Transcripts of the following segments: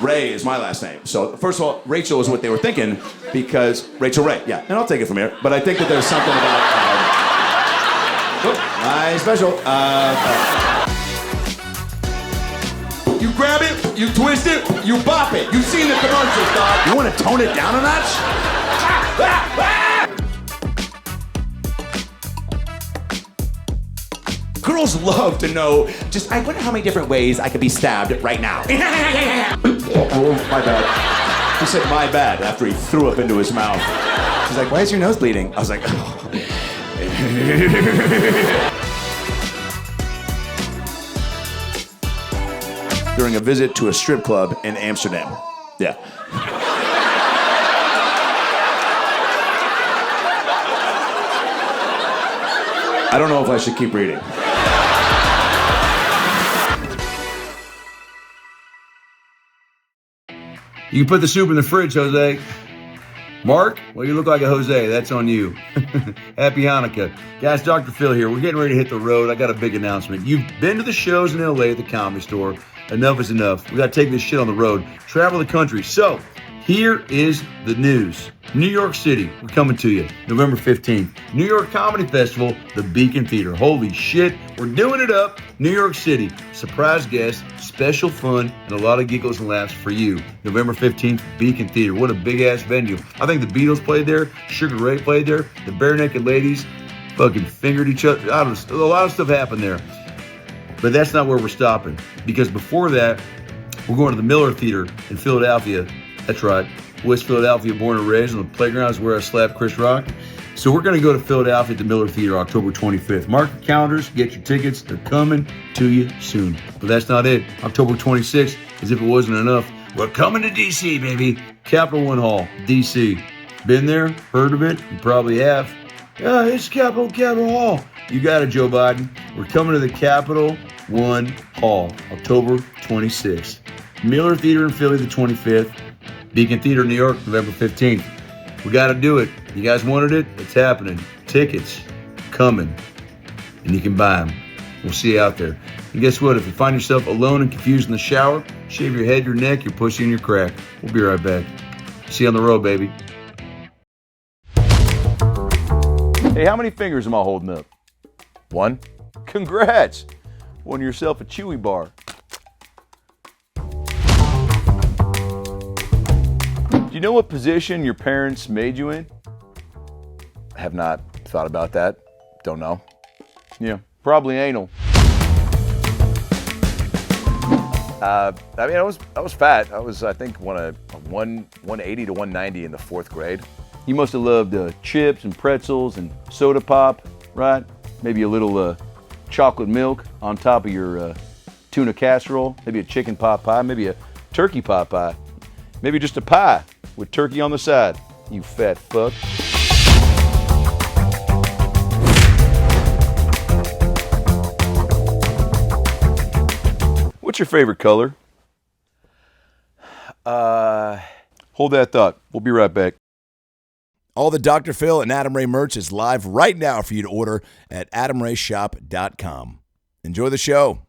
Ray is my last name. So first of all, Rachel is what they were thinking because Rachel Ray, yeah. And I'll take it from here. But I think that there's something about my special. You grab it, you twist it, you bop it. You've seen the commercials, dog. You want to tone it down a notch? Girls love to know, I wonder how many different ways I could be stabbed right now. Oh, my bad. He said, my bad, after he threw up into his mouth. She's like, why is your nose bleeding? I was like, oh. During a visit to a strip club in Amsterdam. Yeah. I don't know if I should keep reading. You can put the soup in the fridge, Jose. Mark? Well, you look like a Jose. That's on you. Happy Hanukkah. Guys, Dr. Phil here. We're getting ready to hit the road. I got a big announcement. You've been to the shows in L.A. at the Comedy Store. Enough is enough. We got to take this shit on the road. Travel the country. So, here is the news. New York City, we're coming to you November 15th. New York Comedy Festival, the Beacon Theater. Holy shit, we're doing it up. New York City, surprise guests, special fun, and a lot of giggles and laughs for you. November 15th, Beacon Theater. What a big-ass venue. I think the Beatles played there, Sugar Ray played there, the Bare Naked Ladies fucking fingered each other. I don't know, a lot of stuff happened there. But that's not where we're stopping, because before that, we're going to the Miller Theater in Philadelphia. That's right. West Philadelphia, born and raised. On the playground is where I slapped Chris Rock. So we're going to go to Philadelphia at the Miller Theater October 25th. Mark your calendars, get your tickets. They're coming to you soon. But that's not it. October 26th, as if it wasn't enough, we're coming to D.C., baby. Capital One Hall, D.C. Been there? Heard of it? You probably have. Yeah, it's Capital Hall. You got it, Joe Biden. We're coming to the Capital One Hall, October 26th. Miller Theater in Philly, the 25th. Beacon Theater, New York, November 15th. We got to do it. You guys wanted it? It's happening. Tickets coming, and you can buy them. We'll see you out there. And guess what? If you find yourself alone and confused in the shower, shave your head, your neck, your pussy, and your crack. We'll be right back. See you on the road, baby. Hey, how many fingers am I holding up? One? Congrats! Won yourself a Chewy bar. Do you know what position your parents made you in? I have not thought about that. Don't know. Yeah, probably anal. I was fat. I was, I think, a 180 to 190 in the 4th grade. You must have loved chips and pretzels and soda pop, right? Maybe a little chocolate milk on top of your tuna casserole. Maybe a chicken pot pie. Maybe a turkey pot pie. Maybe just a pie with turkey on the side, you fat fuck. What's your favorite color? Hold that thought. We'll be right back. All the Dr. Phil and Adam Ray merch is live right now for you to order at adamrayshop.com. Enjoy the show.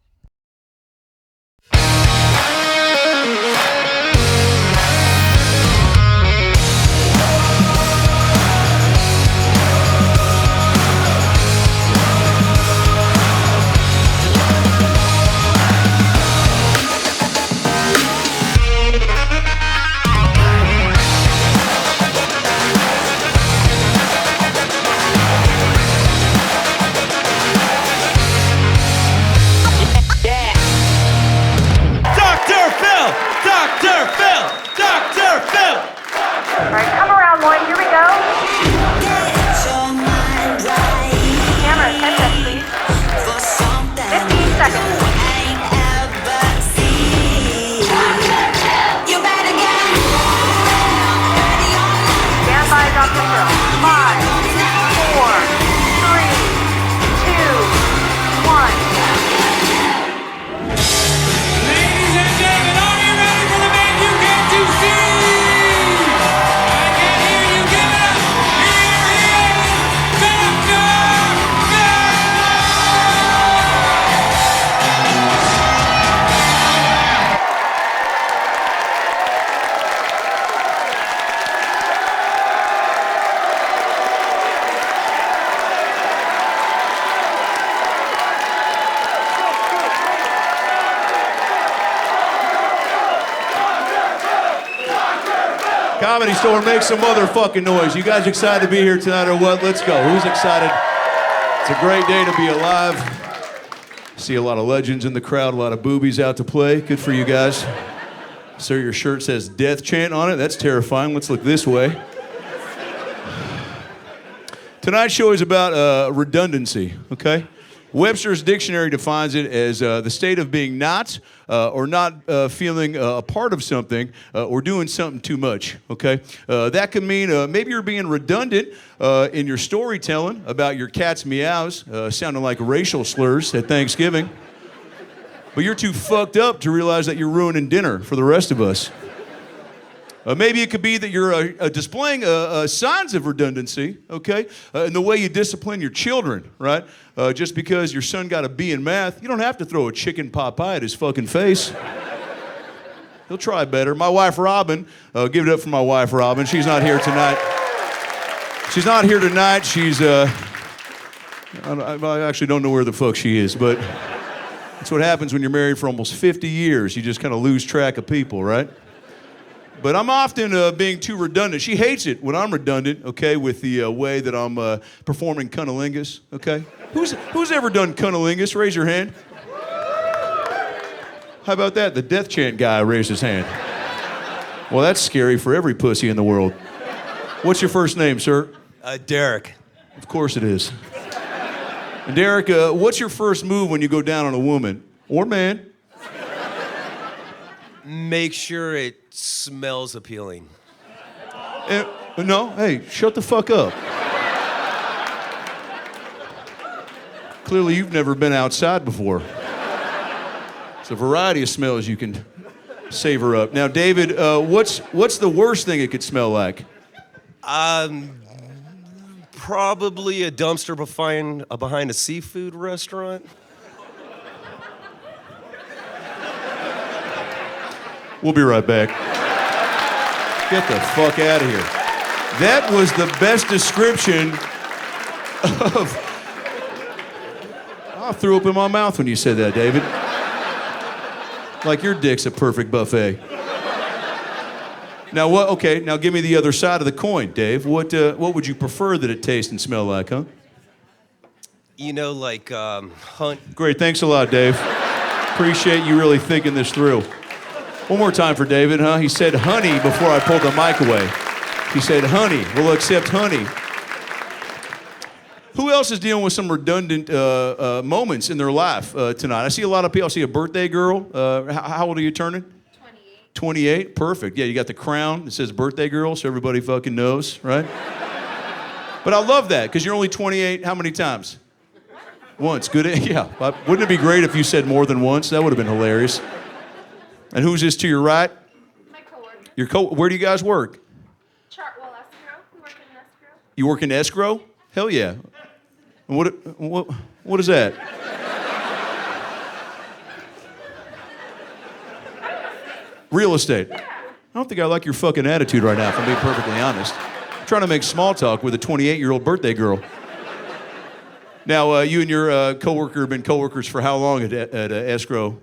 Comedy Store, make some motherfucking noise. You guys excited to be here tonight or what? Let's go. Who's excited? It's a great day to be alive. See a lot of legends in the crowd, a lot of boobies out to play. Good for you guys. Sir, your shirt says death chant on it. That's terrifying. Let's look this way. Tonight's show is about redundancy, okay? Webster's dictionary defines it as the state of being not or not feeling a part of something or doing something too much, okay? That could mean maybe you're being redundant in your storytelling about your cat's meows, sounding like racial slurs at Thanksgiving. But you're too fucked up to realize that you're ruining dinner for the rest of us. Maybe it could be that you're displaying signs of redundancy, okay, in the way you discipline your children, right? Just because your son got a B in math, you don't have to throw a chicken pot pie at his fucking face. He'll try better. My wife, Robin, give it up for my wife, Robin. She's not here tonight. She's not here tonight. She's, I actually don't know where the fuck she is, but that's what happens when you're married for almost 50 years. You just kind of lose track of people, right? But I'm often being too redundant. She hates it when I'm redundant, okay, with the way that I'm performing cunnilingus, okay? Who's ever done cunnilingus? Raise your hand. How about that? The death chant guy raised his hand. Well, that's scary for every pussy in the world. What's your first name, sir? Derek. Of course it is. And Derek, what's your first move when you go down on a woman? Or man? Make sure it smells appealing. No, hey, shut the fuck up. Clearly you've never been outside before. It's a variety of smells you can savor up. Now, David, what's the worst thing it could smell like? Probably a dumpster behind a seafood restaurant. We'll be right back. Get the fuck out of here. That was the best description of... I threw up in my mouth when you said that, David. Like your dick's a perfect buffet. Now what? Okay, now give me the other side of the coin, Dave. What would you prefer that it taste and smell like, huh? You know, like hunt. Great, thanks a lot, Dave. Appreciate you really thinking this through. One more time for David, huh? He said honey before I pulled the mic away. He said honey. We'll accept honey. Who else is dealing with some redundant moments in their life tonight? I see a lot of people. I see a birthday girl. How old are you turning? 28. 28? Perfect. Yeah, you got the crown that says birthday girl, so everybody fucking knows, right? But I love that, because you're only 28 how many times? Once. Good. Yeah. Wouldn't it be great if you said more than once? That would have been hilarious. And who's this to your right? My coworker. Where do you guys work? Chartwell escrow. We work in escrow. You work in escrow? Hell yeah. And what is that? Real estate. Yeah. I don't think I like your fucking attitude right now, if I'm being perfectly honest. I'm trying to make small talk with a 28-year-old birthday girl. Now, you and your coworker have been coworkers for how long at escrow?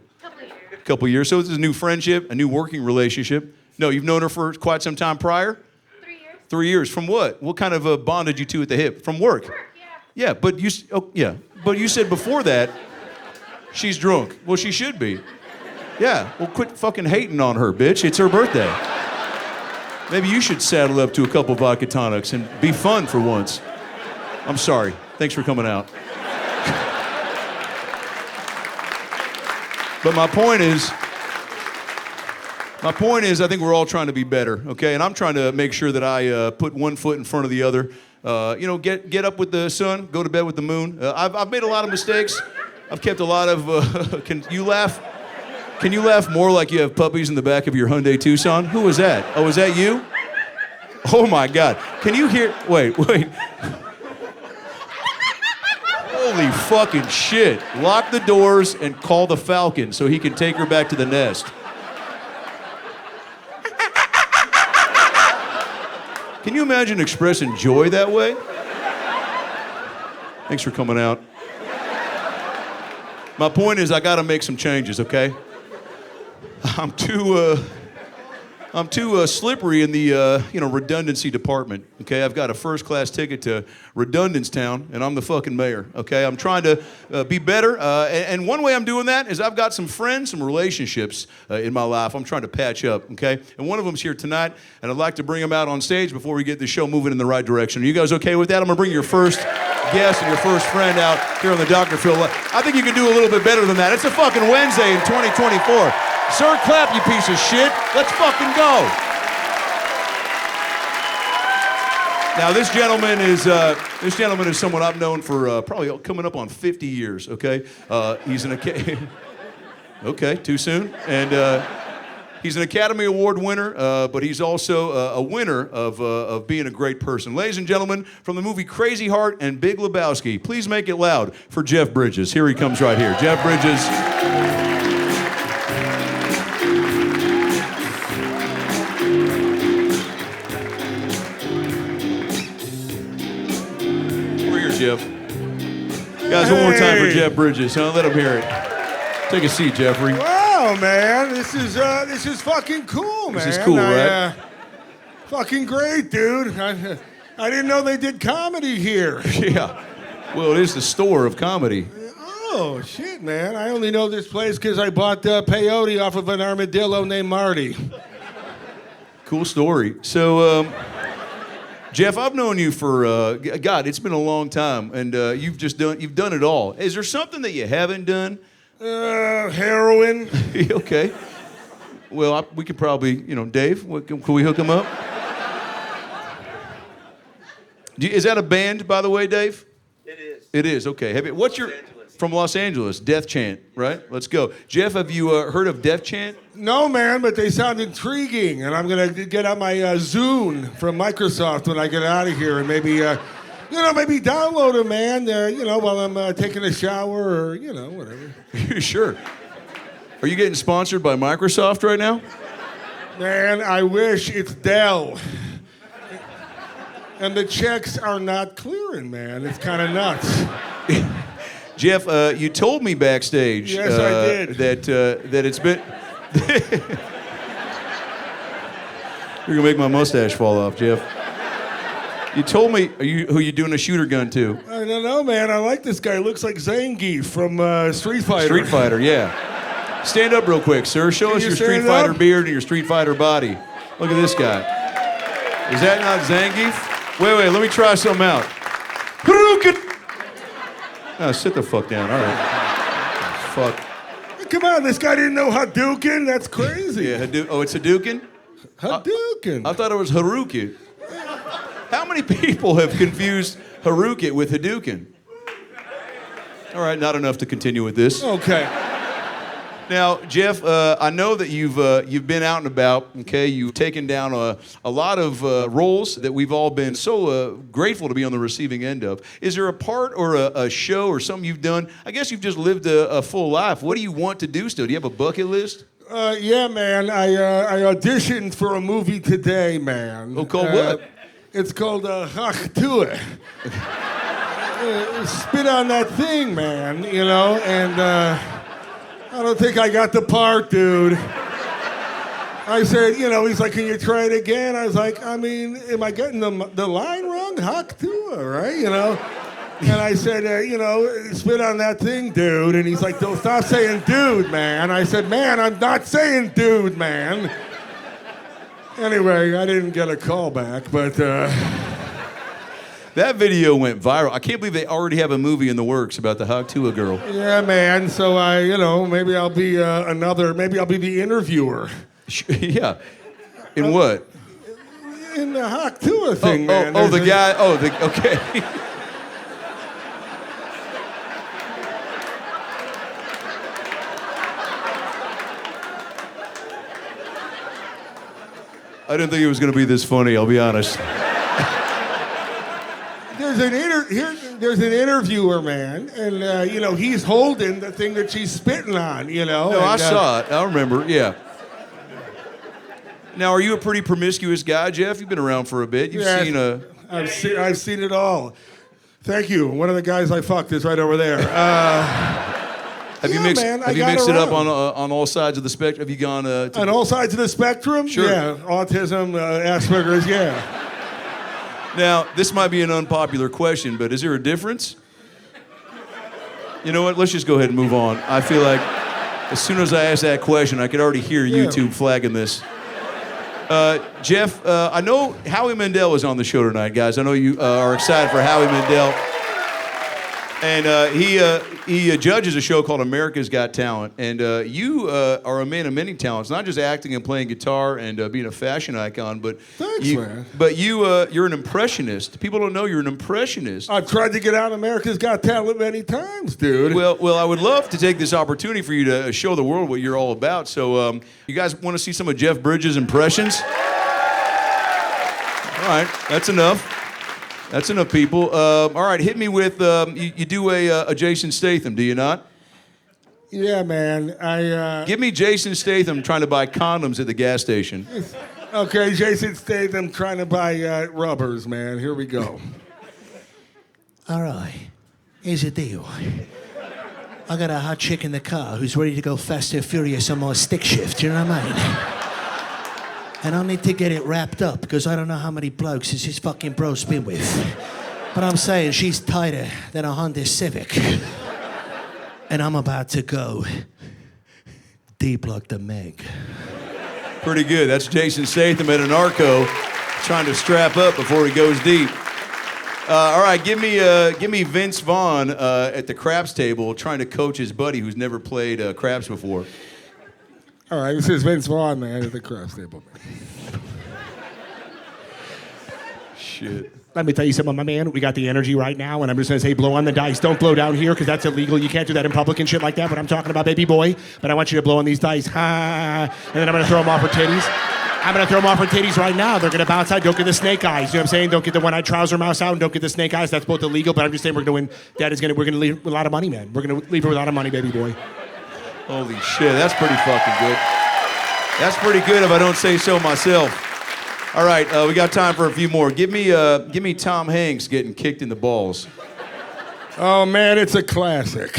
Couple years. So this is a new friendship, a new working relationship. No, you've known her for quite some time prior? 3 years. 3 years. From what? What kind of bonded you two at the hip? From work? Work, Yeah, yeah. but you said before that she's drunk. Well, she should be. Yeah. Well, quit fucking hating on her, bitch. It's her birthday. Maybe you should saddle up to a couple vodka tonics and be fun for once. I'm sorry. Thanks for coming out. But my point is, I think we're all trying to be better, okay? And I'm trying to make sure that I put one foot in front of the other. Get up with the sun, go to bed with the moon. I've made a lot of mistakes. I've kept a lot of. Can you laugh? Can you laugh more like you have puppies in the back of your Hyundai Tucson? Who was that? Oh, was that you? Oh my God! Can you hear? Wait. Holy fucking shit. Lock the doors and call the Falcon so he can take her back to the nest. Can you imagine expressing joy that way? Thanks for coming out. My point is I gotta make some changes, okay? I'm too I'm too slippery in the redundancy department. Okay, I've got a first-class ticket to Redundanstown, and I'm the fucking mayor. Okay, I'm trying to be better, and one way I'm doing that is I've got some friends, some relationships in my life. I'm trying to patch up. Okay, and one of them's here tonight, and I'd like to bring him out on stage before we get the show moving in the right direction. Are you guys okay with that? I'm gonna bring your first guest and your first friend out here on the Dr. Phil. I think you can do a little bit better than that. It's a fucking Wednesday in 2024. Sir, clap, you piece of shit. Let's fucking go. Now, this gentleman is someone I've known for probably coming up on 50 years. Okay, he's an okay, too soon, and he's an Academy Award winner, but he's also a winner of being a great person. Ladies and gentlemen, from the movie Crazy Heart and Big Lebowski, please make it loud for Jeff Bridges. Here he comes right here. Jeff Bridges. Jeff. Guys, one more time for Jeff Bridges, huh? Let him hear it. Take a seat, Jeffrey. Wow, man, this is fucking cool, man. This is cool, right? Fucking great, dude. I didn't know they did comedy here. Yeah. Well, it is the store of comedy. Oh, shit, man. I only know this place because I bought peyote off of an armadillo named Marty. Cool story. So, Jeff, I've known you for God. It's been a long time, and you've done it all. Is there something that you haven't done? Heroin. Okay. Well, we could probably, Dave. Can we hook him up? Is that a band, by the way, Dave? It is. It is. Okay. What's your from Los Angeles? Death Chant, right? Let's go. Jeff, have you heard of Death Chant? No, man, but they sound intriguing, and I'm gonna get out my Zune from Microsoft when I get out of here, and maybe download them, man. While I'm taking a shower or whatever. Sure. Are you getting sponsored by Microsoft right now? Man, I wish. It's Dell. And the checks are not clearing, man. It's kind of nuts. Jeff, you told me backstage yes, I did. that it's been... You're going to make my mustache fall off, Jeff. You told me who you doing a shooter gun to. I don't know, man. I like this guy. Looks like Zangief from Street Fighter. Street Fighter, yeah. Stand up real quick, sir. Show us your Street Fighter beard and your Street Fighter body. Look at this guy. Is that not Zangief? Wait, let me try something out. Hadouken! Oh, sit the fuck down. All right. Fuck. Come on, this guy didn't know Hadouken? That's crazy. Yeah, it's Hadouken? Hadouken. I thought it was Haruki. How many people have confused Haruki with Hadouken? All right, not enough to continue with this. Okay. Now, Jeff, I know that you've been out and about. Okay, you've taken down a lot of roles that we've all been so grateful to be on the receiving end of. Is there a part or a show or something you've done? I guess you've just lived a full life. What do you want to do still? Do you have a bucket list? Yeah, man. I auditioned for a movie today, man. Oh, called what? It's called Hachtue. Spit on that thing, man. And. I don't think I got the part, dude. I said, he's like, can you try it again? I was like, am I getting the line wrong? Hachtue, right? And I said, spit on that thing, dude. And he's like, don't stop saying dude, man. I said, man, I'm not saying dude, man. Anyway, I didn't get a call back, but... That video went viral. I can't believe they already have a movie in the works about the Hachtue girl. Yeah, man. So maybe I'll be maybe I'll be the interviewer. Yeah. In what? In the Hachtue thing, man. Okay. I didn't think it was going to be this funny, I'll be honest. There's an interviewer, man, and he's holding the thing that she's spitting on, No, I saw it. I remember. Yeah. Now, are you a pretty promiscuous guy, Jeff? You've been around for a bit. You've seen a. I've seen it all. Thank you. One of the guys I fucked is right over there. Have you Yeah, mixed? man, I have you got mixed it up around. on all sides of the spectrum? Have you gone to On all sides of the spectrum? Sure. Yeah, autism, Asperger's, yeah. Now, this might be an unpopular question, but is there a difference? You know what? Let's just go ahead and move on. I feel like as soon as I ask that question, I could already hear YouTube flagging this. Jeff, I know Howie Mandel is on the show tonight, guys. I know you are excited for Howie Mandel. And he judges a show called America's Got Talent. And you are a man of many talents, not just acting and playing guitar and being a fashion icon, but Thanks, man. But you're an impressionist. People don't know you're an impressionist. I've tried to get out America's Got Talent many times, dude. Well, I would love to take this opportunity for you to show the world what you're all about. So, you guys want to see some of Jeff Bridges' impressions? All right, that's enough. That's enough, people. All right, hit me with, you do a Jason Statham, do you not? Yeah, man. Give me Jason Statham trying to buy condoms at the gas station. Okay, Jason Statham trying to buy rubbers, man. Here we go. All right, here's the deal. I got a hot chick in the car who's ready to go fast and furious on my stick shift, you know what I mean? And I'll need to get it wrapped up because I don't know how many blokes his fucking bro's been with. But I'm saying she's tighter than a Honda Civic. And I'm about to go deep like the Meg. Pretty good. That's Jason Statham at a narco trying to strap up before he goes deep. All right, give me Vince Vaughn at the craps table trying to coach his buddy who's never played craps before. All right, this is Vince Vaughn, man, at the craps table. Shit. Let me tell you something, my man. We got the energy right now, and I'm just gonna say, blow on the dice. Don't blow down here, because that's illegal. You can't do that in public and shit like that. But I'm talking about, baby boy. But I want you to blow on these dice, ha! And then I'm gonna throw them off her titties. I'm gonna throw them off her titties right now. They're gonna bounce out. Don't get the snake eyes. You know what I'm saying? Don't get the one-eyed trouser mouse out, and don't get the snake eyes. That's both illegal. But I'm just saying, we're gonna win. We're gonna leave with a lot of money, man. We're gonna leave her with a lot of money, baby boy. Holy shit, that's pretty fucking good. That's pretty good if I don't say so myself. All right, we got time for a few more. Give me Tom Hanks getting kicked in the balls. Oh, man, it's a classic.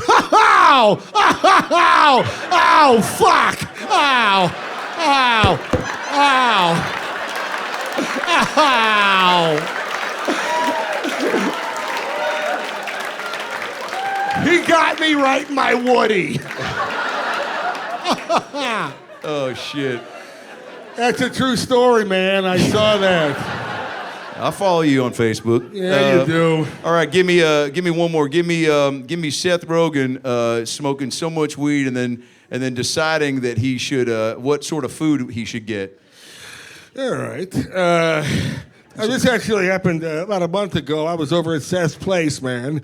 Ow! Ow! Ow! Fuck! Ow! Ow! Ow! Ow! He got me right in my Woody. Oh, shit. That's a true story, man. I saw that. I'll follow you on Facebook. Yeah, you do. All right, give me one more. Give me Seth Rogen smoking so much weed and then deciding that he should what sort of food he should get. All right. This actually happened about a month ago. I was over at Seth's place, man,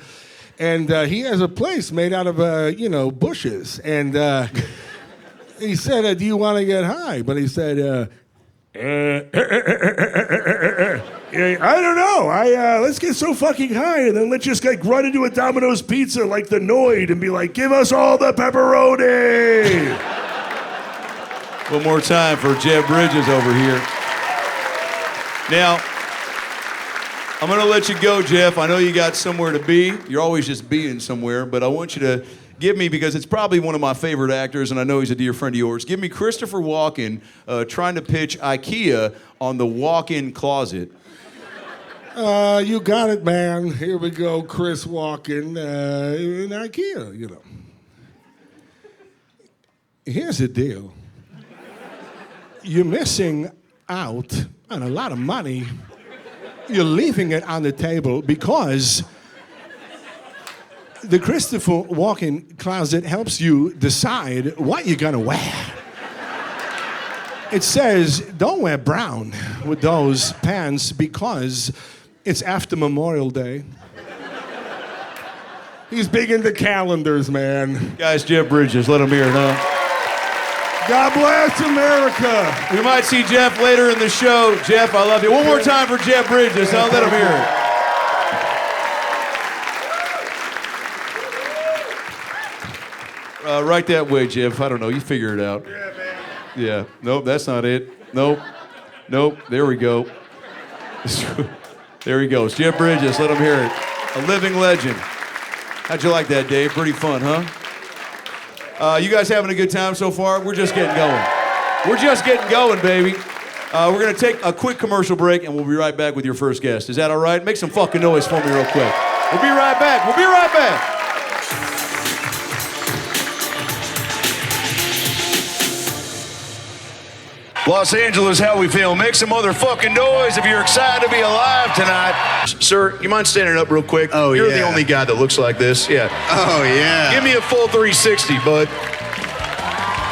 and he has a place made out of bushes, and he said, "Do you want to get high?" But he said, "I don't know. Let's get so fucking high, and then let's just run into a Domino's pizza like the Noid and be like, give us all the pepperoni." One more time for Jeff Bridges over here. Now, I'm going to let you go, Jeff. I know you got somewhere to be. You're always just being somewhere, but I want you to give me, because it's probably one of my favorite actors, and I know he's a dear friend of yours, give me Christopher Walken trying to pitch IKEA on the walk-in closet. You got it, man. Here we go, Chris Walken in IKEA, Here's the deal. You're missing out on a lot of money. You're leaving it on the table because the Christopher Walken closet helps you decide what you're gonna wear. It says, don't wear brown with those pants because it's after Memorial Day. He's big into calendars, man. Guys, Jeff Bridges, let him hear it, huh? God bless America. We might see Jeff later in the show. Jeff, I love you. One more time for Jeff Bridges, huh? Let him hear it. Right that way, Jeff. I don't know. You figure it out. Yeah, man. Yeah. Nope, that's not it. Nope. There we go. There he goes. Jeff Bridges. Let him hear it. A living legend. How'd you like that, Dave? Pretty fun, huh? You guys having a good time so far? We're just getting going. We're just getting going, baby. We're going to take a quick commercial break, and we'll be right back with your first guest. Is that all right? Make some fucking noise for me real quick. We'll be right back. We'll be right back. Los Angeles, how we feel? Make some motherfucking noise if you're excited to be alive tonight. Sir, you mind standing up real quick? Oh, You're yeah. the only guy that looks like this. Yeah. Oh, yeah. Give me a full 360, bud.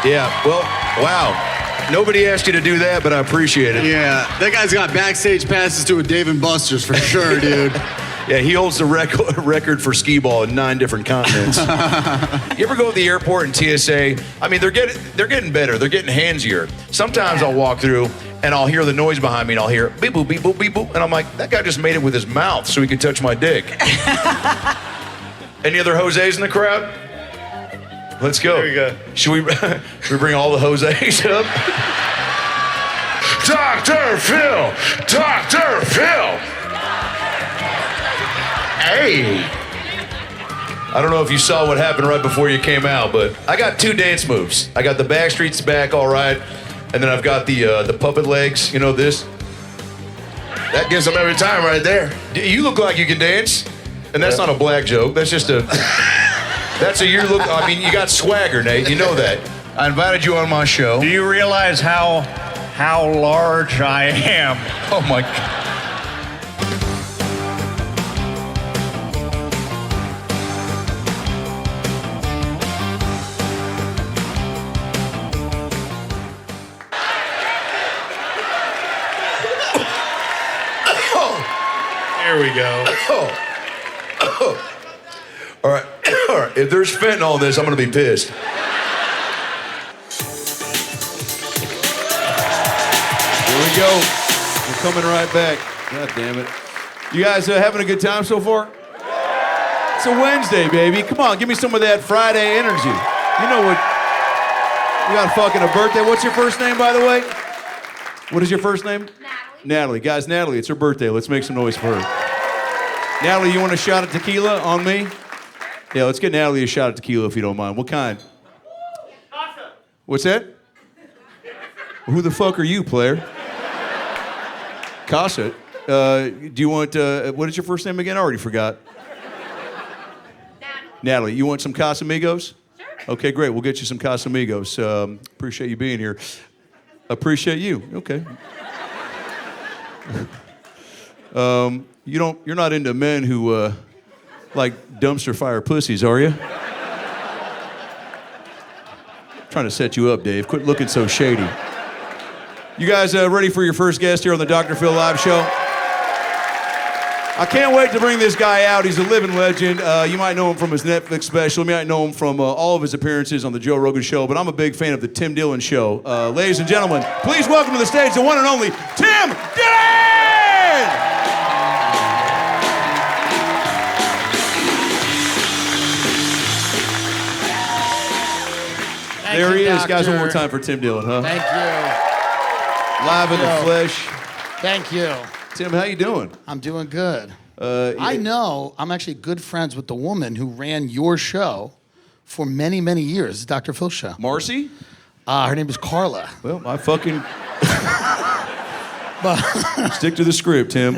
Yeah, well, wow. Nobody asked you to do that, but I appreciate it. Yeah, that guy's got backstage passes to a Dave & Buster's for sure, dude. Yeah, he holds the record for skee ball in 9 different continents. You ever go to the airport and TSA? I mean, they're getting better. They're getting handsier. Sometimes I'll walk through and I'll hear the noise behind me and I'll hear beep boop, beep boop, beep boop. And I'm like, that guy just made it with his mouth so he could touch my dick. Any other Jose's in the crowd? Let's go. There you go. Should we bring all the Jose's up? Dr. Phil! Dr. Phil! Hey! I don't know if you saw what happened right before you came out, but I got 2 dance moves. I got the Backstreet's Back, all right, and then I've got the puppet legs. You know this? That gets them every time right there. You look like you can dance, and that's not a black joke. That's just a... That's a you look... I mean, you got swagger, Nate. You know that. I invited you on my show. Do you realize how large I am? Oh, my God. There we go. All right. All right. If there's fentanyl in this, I'm going to be pissed. Here we go. We're coming right back. God damn it. You guys having a good time so far? It's a Wednesday, baby. Come on, give me some of that Friday energy. You know what? You got fucking a birthday. What's your first name, by the way? What is your first name? Natalie. Guys, Natalie, it's her birthday. Let's make some noise for her. Natalie, you want a shot of tequila on me? Yeah, let's get Natalie a shot of tequila if you don't mind. What kind? Awesome. What's that? Who the fuck are you, player? Casa. Do you want, what is your first name again? I already forgot. Natalie, you want some Casamigos? Sure. Okay, great. We'll get you some Casamigos. Appreciate you being here. Appreciate you. Okay. You're not into men who like dumpster fire pussies, are you? Trying to set you up, Dave. Quit looking so shady. You guys ready for your first guest here on the Dr. Phil Live Show? I can't wait to bring this guy out. He's a living legend. You might know him from his Netflix special. You might know him from all of his appearances on the Joe Rogan Show, but I'm a big fan of the Tim Dillon Show. Ladies and gentlemen, please welcome to the stage the one and only Tim Dillon! There he is. Guys, one more time for Tim Dillon, huh? Thank you. Live in the flesh. Thank you. Tim, how you doing? I'm doing good. I know I'm actually good friends with the woman who ran your show for many, many years, the Dr. Phil Show. Marcy? Her name is Carla. Well, I fucking... Stick to the script, Tim.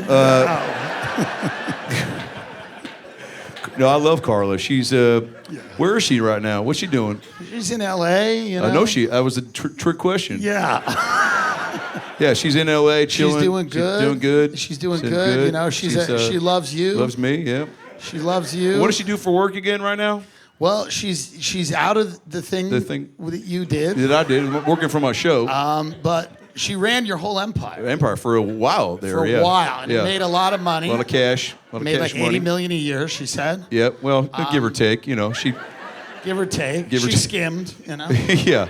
No, I love Carla. She's, where is she right now? What's she doing? She's in L.A., you know? I know she, that was a trick question. Yeah. Yeah, she's in L.A. chilling. She's doing good. She's doing good. She's doing good. You know, she loves you. Loves me, yeah. She loves you. What does she do for work again right now? Well, she's out of the thing that you did. That I did, working for my show. But she ran your whole empire. Empire for a while there, For a while, and it made a lot of money. A lot of cash. Made like $80 million a year, she said. Yep, well, give or take, you know, she... Give or take. She skimmed, you know. Yeah.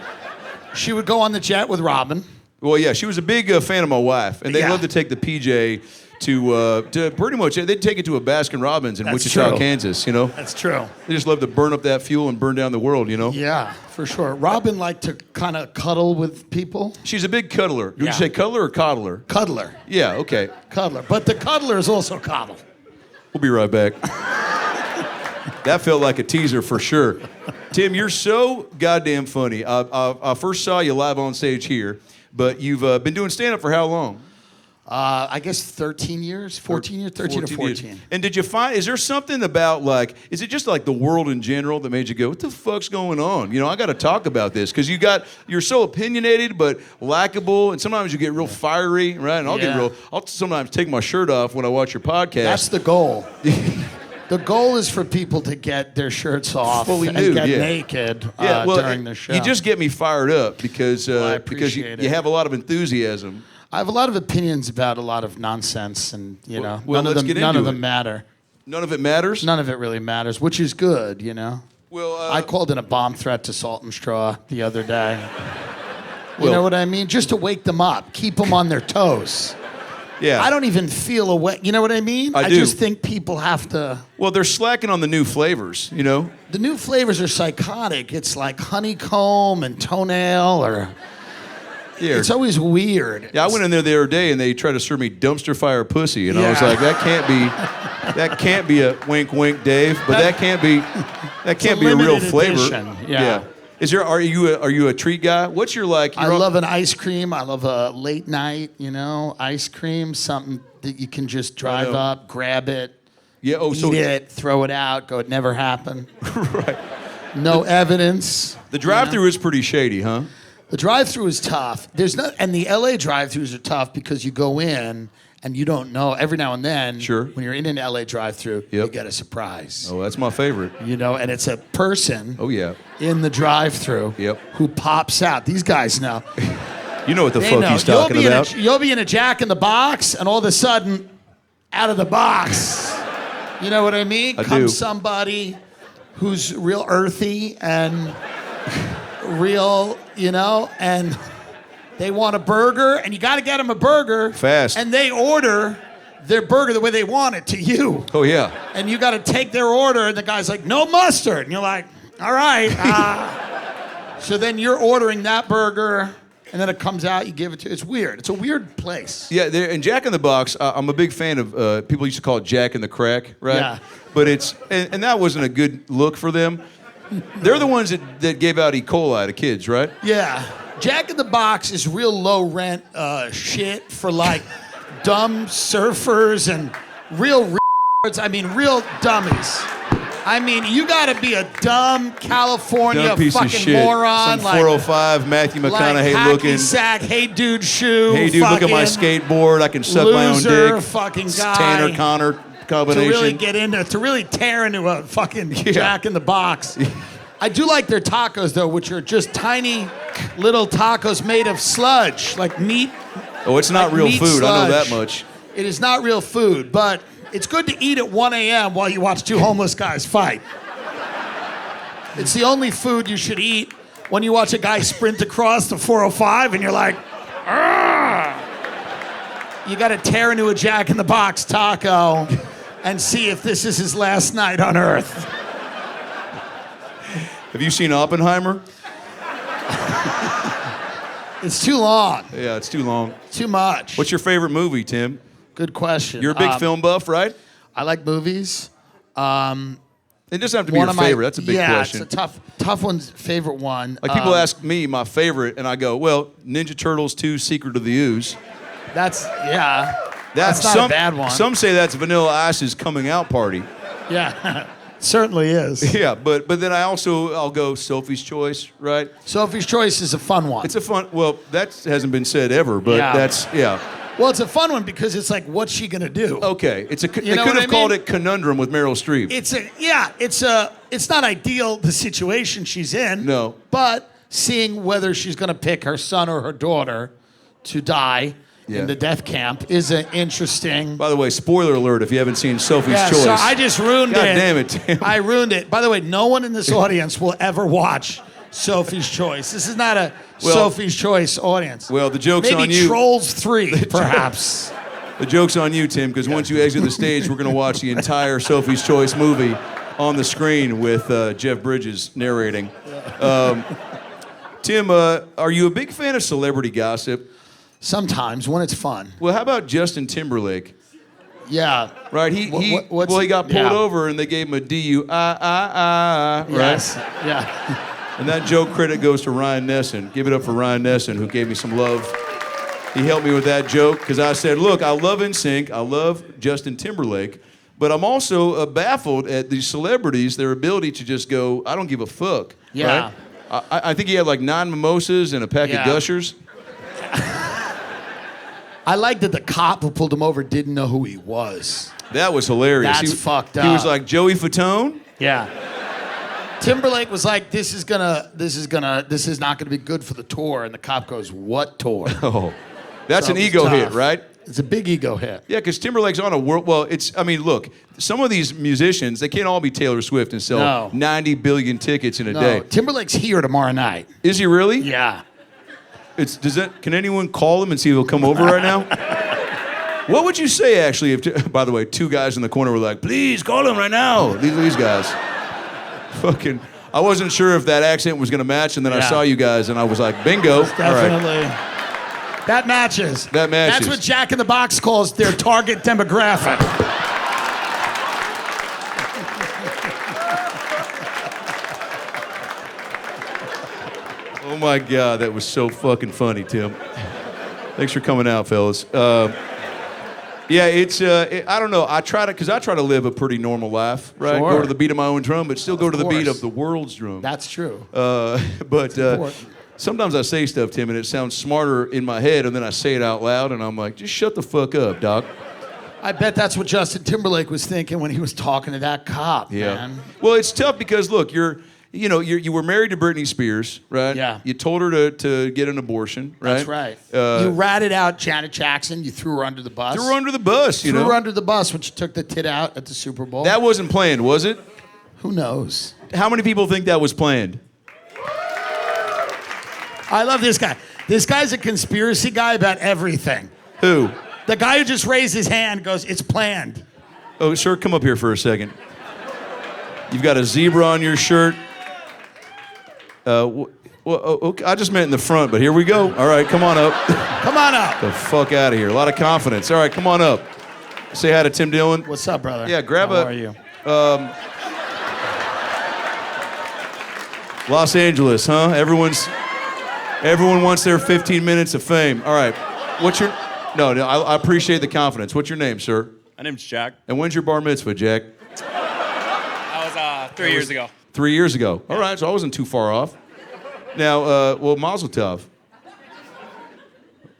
She would go on the jet with Robin. Well, yeah, she was a big fan of my wife, and they love to take the PJ to pretty much, they'd take it to a Baskin Robbins in Wichita, Kansas, you know? That's true. They just love to burn up that fuel and burn down the world, you know? Yeah, for sure. Robin liked to kind of cuddle with people. She's a big cuddler. Would you say cuddler or coddler? Cuddler. Yeah, okay. Cuddler. But the cuddler is also coddle. We'll be right back. That felt like a teaser for sure. Tim, you're so goddamn funny. I first saw you live on stage here, but you've been doing stand-up for how long? I guess 13 years, 14 years, 13 or 14. Years. And did you find, is there something about like, is it just like the world in general that made you go, what the fuck's going on? You know, I got to talk about this because you're so opinionated but likable, and sometimes you get real fiery, right? And I'll sometimes take my shirt off when I watch your podcast. That's the goal. The goal is for people to get their shirts off fully and nude, get naked during the show. You just get me fired up because I because appreciate you it. have a lot of enthusiasm. I have a lot of opinions about a lot of nonsense, and Well, none let's of get them into it. matter. None of it matters? None of it really matters, which is good, you know. Well, I called in a bomb threat to Salt and Straw the other day. You Well- know what I mean? Just to wake them up, keep them on their toes. Yeah. I don't even feel awake. You know what I mean? I do. just think people have to. Well, they're slacking on the new flavors, you know? The new flavors are psychotic. It's like honeycomb and toenail, or Yeah. it's always weird. Yeah, I went in there the other day and they tried to serve me dumpster fire pussy, and I was Yeah. like, that can't be a wink, wink, Dave. But that can't be a real limited flavor. edition, yeah. Are you a treat guy? What's your like? I love an ice cream. I love a late night, ice cream, something that you can just drive up, grab it, Yeah. Oh, so eat it, throw it out, go, it never happened. right. No evidence. The drive-through is pretty shady, huh? The drive-through is tough. And the LA drive-throughs are tough because you go in and you don't know. Every now and then, Sure. when you're in an LA drive-through, you get a surprise. Oh, that's my favorite. And it's a person Oh yeah. in the drive-through who pops out. These guys know. You know what the They fuck know. he's talking about. You'll be in a Jack in the Box, and all of a sudden, out of the box, you know what I mean? I Comes do. somebody who's real earthy and real, and they want a burger, and you got to get them a burger Fast. and they order their burger the way they want it to you. Oh yeah. And you got to take their order, and the guy's like, no mustard. And you're like, all right. So then you're ordering that burger, and then it comes out, you give it to. It's weird. It's a weird place. Yeah, in Jack in the Box, I'm a big fan of. People used to call it Jack in the Crack, right? Yeah. But and that wasn't a good look for them. They're the ones that gave out E. coli to kids, right? Yeah. Jack in the Box is real low rent shit for like dumb surfers and real real dummies. I mean, you gotta be a dumb California Dumb piece of fucking shit. moron. Some 405 Matthew McConaughey like looking. hacky sack, hey dude shoe. Hey dude, look at my fucking skateboard. I can suck my own loser dick. fucking guy. Tanner Connor combination. To really tear into a fucking Jack in the Box. I do like their tacos though, which are just tiny little tacos made of sludge, like meat. Oh, it's not like real meat food. I know that sludge. much. It is not real food, but it's good to eat at 1 a.m. while you watch two homeless guys fight. It's the only food you should eat when you watch a guy sprint across the 405 and you're like, "Argh!" You got to tear into a Jack in the Box taco and see if this is his last night on Earth. Have you seen Oppenheimer? It's too long. Yeah, it's too long. Too much. What's your favorite movie, Tim? Good question. You're a big film buff, right? I like movies. It doesn't have to be your favorite. That's a big question. It's a tough one's favorite one. Like people ask me my favorite, and I go, well, Ninja Turtles 2: Secret of the Ooze. That's not a bad one. Some say that's Vanilla Ice's coming out party. Yeah, certainly is. Yeah, but then I'll go Sophie's Choice, right? Sophie's Choice is a fun one. It's a fun. Well, that hasn't been said ever, but Yeah. Well, it's a fun one because it's like, what's she gonna do? Okay, they could know have what I called mean? it Conundrum with Meryl Streep. It's not ideal the situation she's in. No. But seeing whether she's gonna pick her son or her daughter to die in the death camp is an interesting. By the way, spoiler alert if you haven't seen Sophie's Choice. So I just ruined God it. damn it, Tim. I ruined it. By the way, no one in this audience will ever watch Sophie's Choice. This is not a Sophie's Choice audience. Well, the joke's Maybe on you. Trolls 3, perhaps. The joke's on you, Tim, because once you exit the stage, we're going to watch the entire Sophie's Choice movie on the screen with Jeff Bridges narrating. Tim, are you a big fan of celebrity gossip? Sometimes, when it's fun. Well, how about Justin Timberlake? Yeah. Right? He got pulled over and they gave him a DUI, right? Yes. Yeah. And that joke credit goes to Ryan Nesson. Give it up for Ryan Nesson, who gave me some love. He helped me with that joke because I said, look, I love NSYNC, I love Justin Timberlake, but I'm also baffled at these celebrities, their ability to just go, I don't give a fuck. Yeah. Right? I think he had like 9 mimosas and a pack of Gushers. I like that the cop who pulled him over didn't know who he was. That was hilarious. That's fucked up. He was like, Joey Fatone? Yeah. Timberlake was like, this is not gonna be good for the tour. And the cop goes, what tour? Oh, that's So an it was ego tough. hit, right? It's a big ego hit. Yeah, because Timberlake's on a world. Well, look, some of these musicians, they can't all be Taylor Swift and sell 90 billion tickets in a day. Timberlake's here tomorrow night. Is he really? Yeah. Can anyone call him and see if he'll come over right now? What would you say, actually, if, by the way, 2 guys in the corner were like, please call him right now. These guys. Fucking, I wasn't sure if that accent was going to match, and then I saw you guys, and I was like, bingo. Definitely. All right. That matches. That matches. That's what Jack in the Box calls their target demographic. Oh my God, that was so fucking funny, Tim. Thanks for coming out, fellas. I don't know. I try to live a pretty normal life, right? Sure. Go to the beat of my own drum, but still go to the beat course. of the world's drum. That's true. But sometimes I say stuff, Tim, and it sounds smarter in my head, and then I say it out loud, and I'm like, just shut the fuck up, Doc. I bet that's what Justin Timberlake was thinking when he was talking to that cop, man. Well, it's tough because look, you were married to Britney Spears, right? Yeah. You told her to get an abortion, right? That's right. You ratted out Janet Jackson. You threw her under the bus. Threw her under the bus, Threw her under the bus when she took the tit out at the Super Bowl. That wasn't planned, was it? Who knows? How many people think that was planned? I love this guy. This guy's a conspiracy guy about everything. Who? The guy who just raised his hand goes, it's planned. Oh, sir, come up here for a second. You've got a zebra on your shirt. Okay, I just meant in the front, but here we go. All right, come on up. Come on up. The fuck out of here. A lot of confidence. All right, come on up. Say hi to Tim Dillon. What's up, brother? Yeah, grab How are you? Los Angeles, huh? Everyone wants their 15 minutes of fame. All right. What's your... No, I appreciate the confidence. What's your name, sir? My name's Jack. And when's your bar mitzvah, Jack? That was 3 years ago. 3 years ago. All right, so I wasn't too far off. Now, Mazel Tov.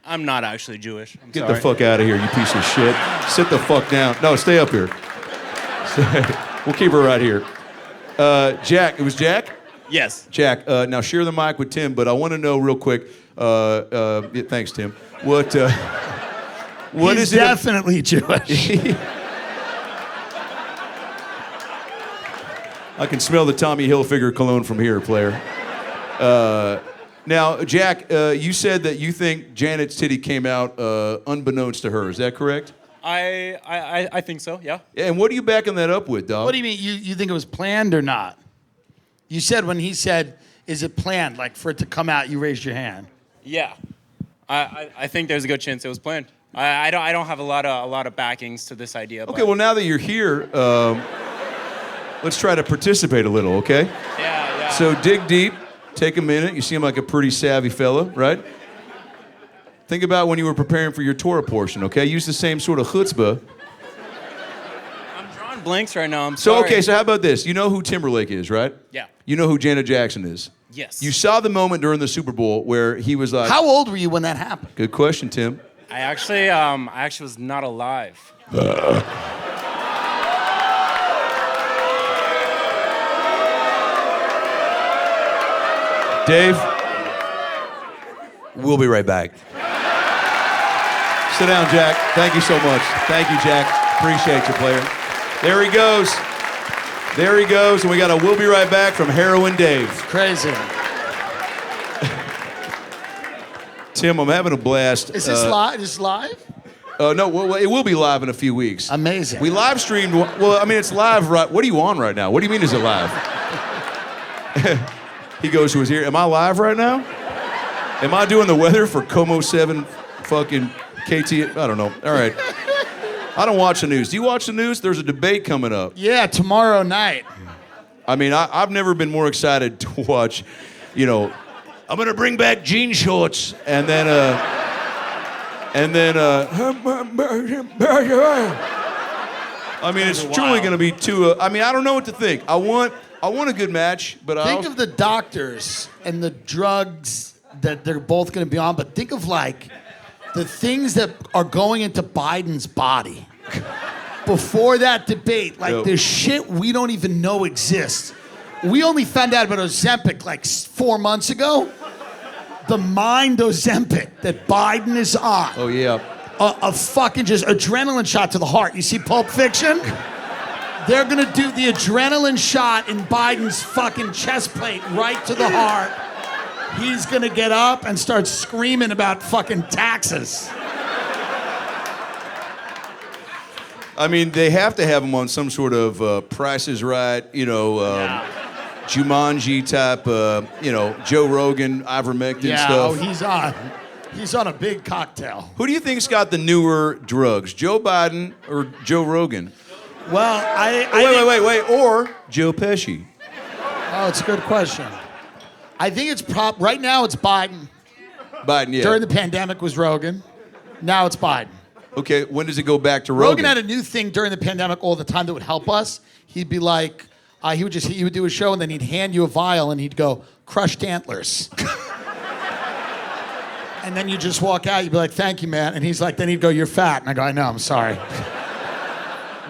I'm not actually Jewish. I'm Get sorry. the fuck out of here, you piece of shit. Sit the fuck down. No, stay up here. We'll keep her right here. Jack, it was Jack? Yes. Jack, now share the mic with Tim, but I want to know real quick. Thanks, Tim. What He's is definitely Jewish. I can smell the Tommy Hilfiger cologne from here, player. Now, Jack, you said that you think Janet's titty came out unbeknownst to her. Is that correct? I think so, yeah. And what are you backing that up with, dog? What do you mean? You think it was planned or not? You said when he said, is it planned, like for it to come out, you raised your hand. Yeah. I think there's a good chance it was planned. I don't have a lot of backings to this idea. Okay, well, now that you're here, let's try to participate a little, okay? Yeah. So dig deep, take a minute. You seem like a pretty savvy fella, right? Think about when you were preparing for your Torah portion, okay? Use the same sort of chutzpah. I'm drawing blanks right now. I'm sorry. Okay, so how about this? You know who Timberlake is, right? Yeah. You know who Janet Jackson is? Yes. You saw the moment during the Super Bowl where he was like... How old were you when that happened? Good question, Tim. I actually was not alive. Dave, we'll be right back. Sit down, Jack. Thank you so much. Thank you, Jack. Appreciate you, player. There he goes. There he goes. And we got a We'll Be Right Back from Heroin Dave. Crazy. Tim, I'm having a blast. Is this live? Is this live? No, well, it will be live in a few weeks. Amazing. We live streamed. Well, I mean, it's live. Right? What are you on right now? What do you mean, is it live? He goes to his ear. Am I live right now? Am I doing the weather for Como 7 fucking KT? I don't know. All right. I don't watch the news. Do you watch the news? There's a debate coming up. Yeah, tomorrow night. I mean, I've never been more excited to watch, I'm gonna bring back jean shorts, and then, I mean, it's truly gonna be too. I don't know what to think. I want a good match, but think of the doctors and the drugs that they're both gonna be on, but think of like the things that are going into Biden's body. Before that debate, like the shit we don't even know exists. We only found out about Ozempic like 4 months ago. The mind Ozempic that Biden is on. Oh, yeah. A fucking just adrenaline shot to the heart. You see Pulp Fiction? They're gonna do the adrenaline shot in Biden's fucking chest plate right to the heart. He's gonna get up and start screaming about fucking taxes. I mean, they have to have him on some sort of Price is Right, Jumanji type, Joe Rogan, ivermectin stuff. He's on a big cocktail. Who do you think's got the newer drugs, Joe Biden or Joe Rogan? Well, Wait, or Joe Pesci? Oh, it's a good question. I think it's right now it's Biden. Biden, yeah. During the pandemic was Rogan. Now it's Biden. Okay, when does it go back to Rogan? Rogan had a new thing during the pandemic all the time that would help us. He'd be like, he would do a show and then he'd hand you a vial and he'd go, crushed antlers. And then you just walk out, you'd be like, thank you, man. And he's like, then he'd go, you're fat. And I go, I know, I'm sorry.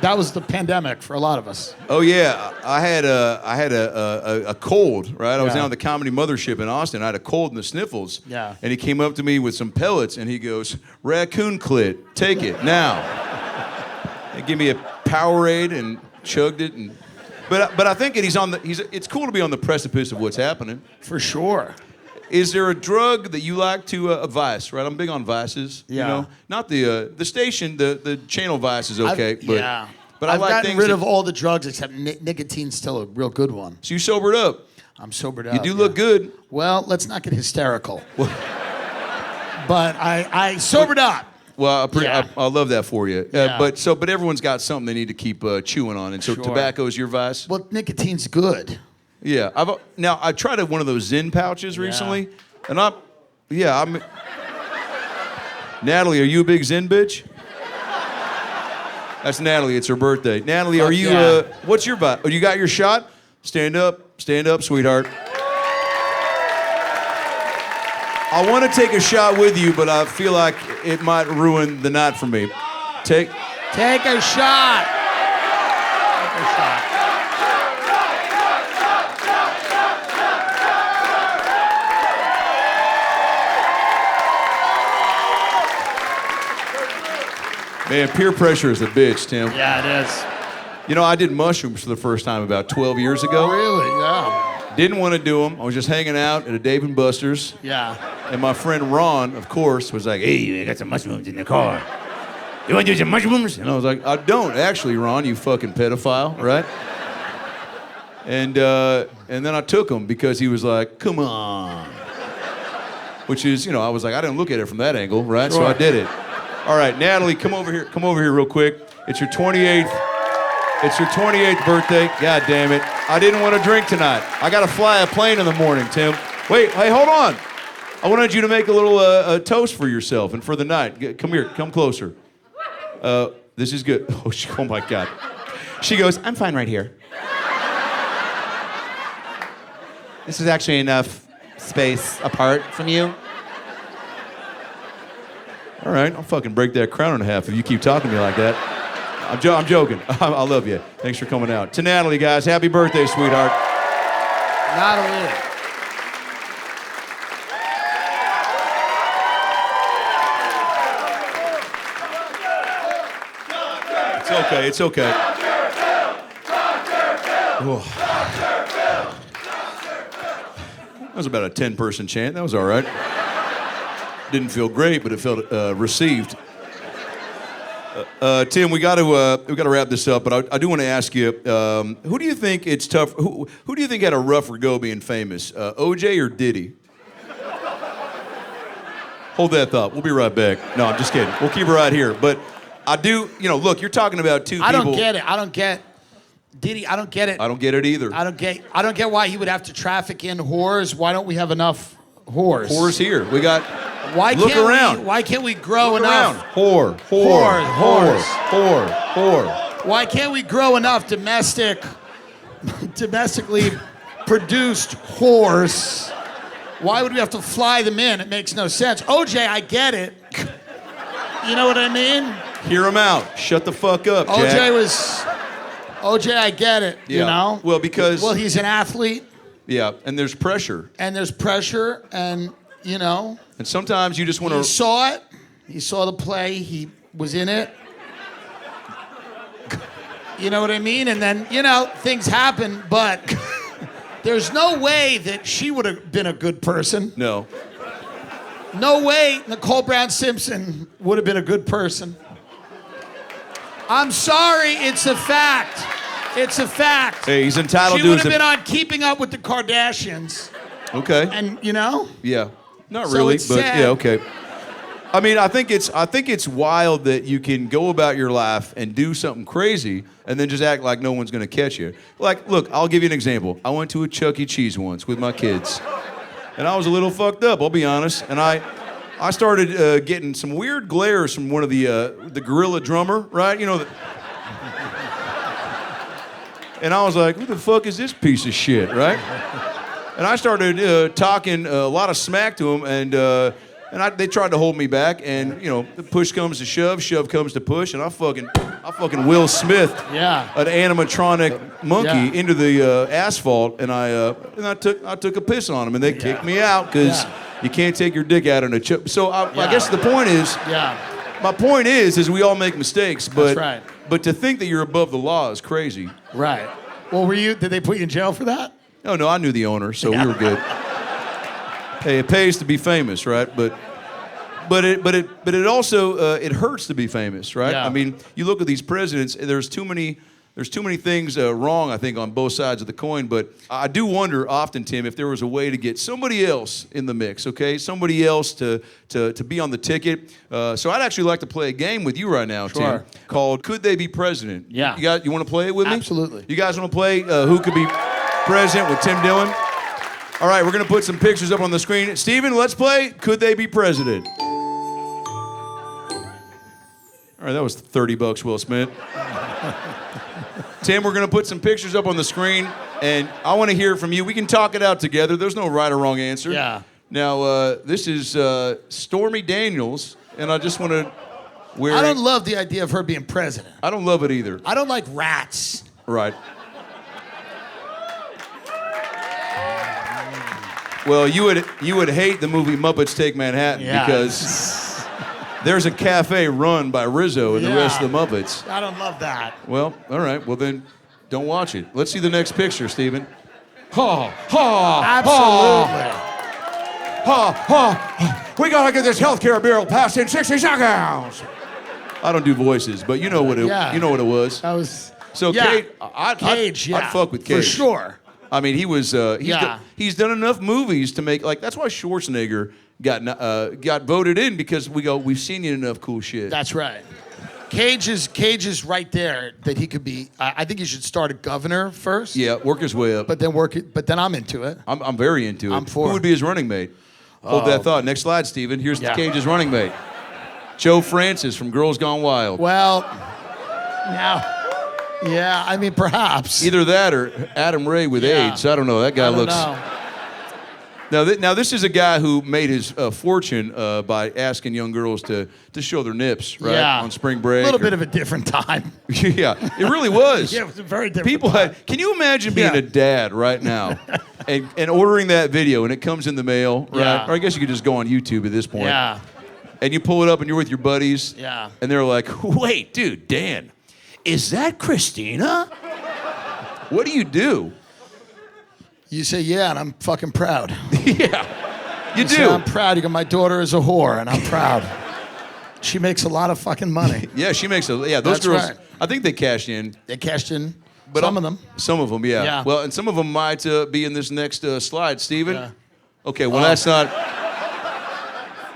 That was the pandemic for a lot of us. Oh yeah, I had a cold, right? I was down at the Comedy Mothership in Austin. I had a cold and the sniffles. Yeah. And he came up to me with some pellets and he goes, "Raccoon clit, take it now." And give me a Powerade and chugged it but I think it's cool to be on the precipice of what's happening. For sure. Is there a drug that you like to Vice, right? I'm big on Vices. Yeah. Not the station, the channel Vice is okay. But I I've like gotten things rid that- of all the drugs except nicotine's still a real good one. So you sobered up. I'm sobered up. You do look good. Well, let's not get hysterical. But I sobered up. Well, I love that for you. Yeah. But everyone's got something they need to keep chewing on, and so Sure. tobacco is your vice. Well, nicotine's good. Yeah, I tried one of those Zen pouches recently, and I'm Natalie, are you a big Zen bitch? That's Natalie. It's her birthday. Natalie, are you? What's your vice? Oh, you got your shot? Stand up, sweetheart. I want to take a shot with you, but I feel like it might ruin the night for me. Take a shot. Take a shot. Man, peer pressure is a bitch, Tim. Yeah, it is. I did mushrooms for the first time about 12 years ago. Really? Yeah. Didn't want to do them. I was just hanging out at a Dave & Buster's. Yeah. And my friend Ron, of course, was like, "Hey, I got some mushrooms in the car. You want to do some mushrooms?" And I was like, "I don't actually, Ron, you fucking pedophile, right?" And then I took them because he was like, "Come on." Which is, I was like, I didn't look at it from that angle, right? Sure. So I did it. All right, Natalie, come over here. Come over here real quick. It's your 28th. It's your 28th birthday. God damn it. I didn't want to drink tonight. I got to fly a plane in the morning, Tim. Wait, hey, hold on. I wanted you to make a little toast for yourself and for the night. Come here. Come closer. This is good. Oh my God. She goes, "I'm fine right here." This is actually enough space apart from you. All right, I'll fucking break that crown in half if you keep talking to me like that. I'm joking. I love you. Thanks for coming out. To Natalie, guys, happy birthday, sweetheart. Natalie. It's okay. It's okay. That was about a 10-person chant. That was all right. Didn't feel great, but it felt received. Tim, we got to wrap this up, but I do want to ask you, who do you think it's tough? Who do you think had a rougher go being famous, OJ or Diddy? Hold that thought. We'll be right back. No, I'm just kidding. We'll keep it right here. But I do. You know, look, you're talking about two people. I don't get it. I don't get. Diddy, I don't get it. I don't get it either. I don't get why he would have to traffic in whores. Why don't we have enough whores? Whores here. We got. Why look can't around. why can't we grow Look enough? around. Whore. Why can't we grow enough domestically produced whores? Why would we have to fly them in? It makes no sense. OJ, I get it. You know what I mean? Hear him out. Shut the fuck up, Jack. OJ, I get it. Yeah. You know? Well, because. Well, he's an athlete. Yeah, and there's pressure. And you know. And sometimes you just want to. He saw it. He saw the play. He was in it. You know what I mean? And then, you know, things happen, but there's no way that she would have been a good person. No. No way Nicole Brown Simpson would have been a good person. I'm sorry, it's a fact. It's a fact. Hey, he's entitled she to would his. have been on Keeping Up with the Kardashians. Okay. And, you know? Yeah. Not So really, it's but sad. yeah, okay. I mean, I think it's wild that you can go about your life and do something crazy and then just act like no one's gonna catch you. Like, look, I'll give you an example. I went to a Chuck E. Cheese once with my kids, and I was a little fucked up, I'll be honest. And I started getting some weird glares from one of the gorilla drummer, right? You know. And I was like, who the fuck is this piece of shit, right? And I started talking a lot of smack to him, and they tried to hold me back, and you know, the push comes to shove comes to push, and I fucking Will Smith, an animatronic monkey into the asphalt, and I took a piss on him, and they kicked me out because you can't take your dick out in a chip. So I guess the point is, my point is we all make mistakes, but That's right. But to think that you're above the law is crazy. Right. Well, did they put you in jail for that? No, I knew the owner, so we were good. Hey, it pays to be famous, right? But it also it hurts to be famous, right? Yeah. I mean, you look at these presidents. There's too many things wrong, I think, on both sides of the coin. But I do wonder often, Tim, if there was a way to get somebody else in the mix, okay? Somebody else to be on the ticket. So I'd actually like to play a game with you right now, Sure. Tim, called "Could They Be President?" Yeah. You want to play it with me? Absolutely. You guys want to play Who Could Be President with Tim Dillon? All right, we're going to put some pictures up on the screen. Steven, let's play Could They Be President? All right, that was $30, Will Smith. Tim, we're going to put some pictures up on the screen, and I want to hear from you. We can talk it out together. There's no right or wrong answer. Yeah. Now, this is Stormy Daniels, and I just want to wear. I don't love the idea of her being president. I don't love it either. I don't like rats. Right. Well, you would hate the movie Muppets Take Manhattan because there's a cafe run by Rizzo and the rest of the Muppets. I don't love that. Well, all right. Well, then don't watch it. Let's see the next picture, Steven. Absolutely. We gotta get this healthcare bill passed in 60 seconds. I don't do voices, but you know what it was. That was So yeah. Cage, I'd fuck with Cage. For sure. I mean, he's done enough movies to make, like, that's why Schwarzenegger got voted in, because we've seen you in enough cool shit. That's right. Cage is right there that he could be. I think he should start a governor first. Yeah, work his way up. But then I'm into it. I'm very into it. I'm for Who would be his running mate? Hold that thought. Next slide, Steven. Here's Cage's running mate. Joe Francis from Girls Gone Wild. Well, now. Yeah, I mean, perhaps. Either that or Adam Ray with AIDS. I don't know. That guy looks. Now this is a guy who made his fortune by asking young girls to show their nips, right? Yeah. On spring break. A little bit of a different time. Yeah, it really was. Yeah, it was a very different People time. can you imagine being a dad right now and ordering that video and it comes in the mail, right? Yeah. Or I guess you could just go on YouTube at this point. Yeah. And you pull it up and you're with your buddies. Yeah. And they're like, wait, dude, Dan, is that Christina? What do you do? You say, yeah, and I'm fucking proud. Yeah, you do. Say, I'm proud. You go, my daughter is a whore, and I'm proud. She makes a lot of fucking money. Yeah, she makes those That's girls, right. I think they cashed in. They cashed in. But Some of them. Some of them, yeah. Yeah. Well, and some of them might be in this next slide. Steven? Yeah. Okay, well, that's not...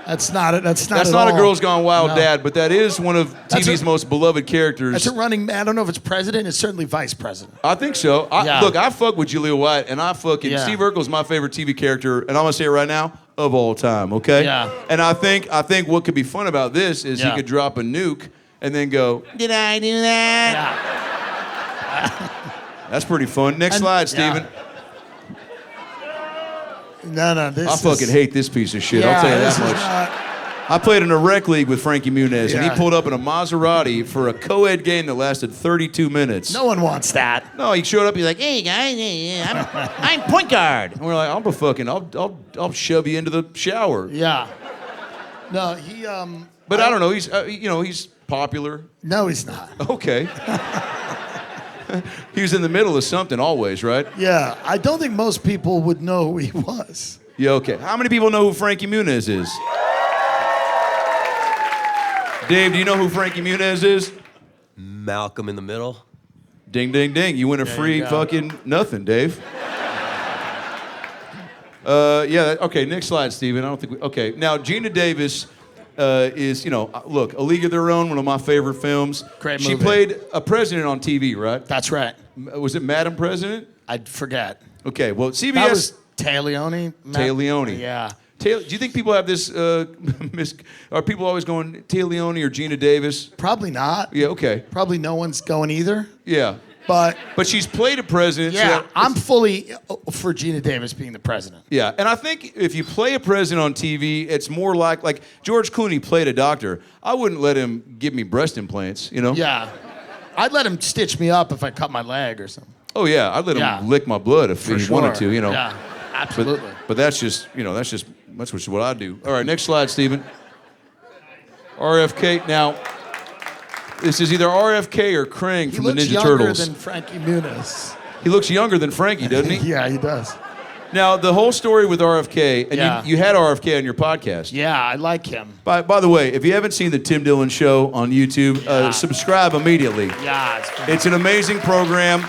That's not it. That's not at a all. Girls Gone Wild No. dad, but that is one of TV's most beloved characters. That's a running. I don't know if it's president. It's certainly vice president. I think so. Yeah. Look, I fuck with Julia White, and Yeah. Steve Urkel's my favorite TV character, and I'm gonna say it right now, of all time. Okay. Yeah. And I think what could be fun about this is he Yeah. could drop a nuke and then go, "Did I do that?" Yeah. That's pretty fun. Next slide, Steven. No, this I fucking hate this piece of shit. I'll tell you that much. I played in a rec league with Frankie Muniz, and he Yeah. pulled up in a Maserati for a co-ed game that lasted 32 minutes. No one wants that. No, he showed up. He's like, "Hey guys, I'm point guard." And we're like, I'll shove you into the shower." Yeah. No, he. But I don't know. He's he's popular. No, he's not. Okay. He was in the middle of something always, right? Yeah, I don't think most people would know who he was. Yeah. Okay. How many people know who Frankie Muniz is? Dave, do you know who Frankie Muniz is? Malcolm in the Middle. Ding, ding, ding. You win a There free you go. fucking nothing, Dave. Okay, next slide, Steven. I don't think okay. Now, Gina Davis is, look, A League of Their Own, one of my favorite films. Great She movie. played a president on TV, right? That's right. Was it Madam President? I forget. Okay, well, CBS... That was Leone. Leone. Yeah. Do you think people have this, are people always going Leone or Gina Davis? Probably not. Yeah, okay. Probably no one's going either. Yeah. But she's played a president. yeah, so I'm fully for Gina Davis being the president. yeah, and I think if you play a president on TV, it's more like George Clooney played a doctor. I wouldn't let him give me breast implants, Yeah. I'd let him stitch me up if I cut my leg or something. Oh yeah, I'd let Yeah. him lick my blood if he wanted to, Yeah, absolutely. But that's just what I do. All right, next slide, Steven. RFK. Now, this is either RFK or Krang He from the looks Ninja younger Turtles. than Frankie Muniz. He looks younger than Frankie, doesn't he? Yeah, he does. Now, the whole story with RFK, and Yeah. you had RFK on your podcast. Yeah, I like him. By the way, if you haven't seen the Tim Dillon Show on YouTube, subscribe immediately. Yeah, it's fun. It's an amazing program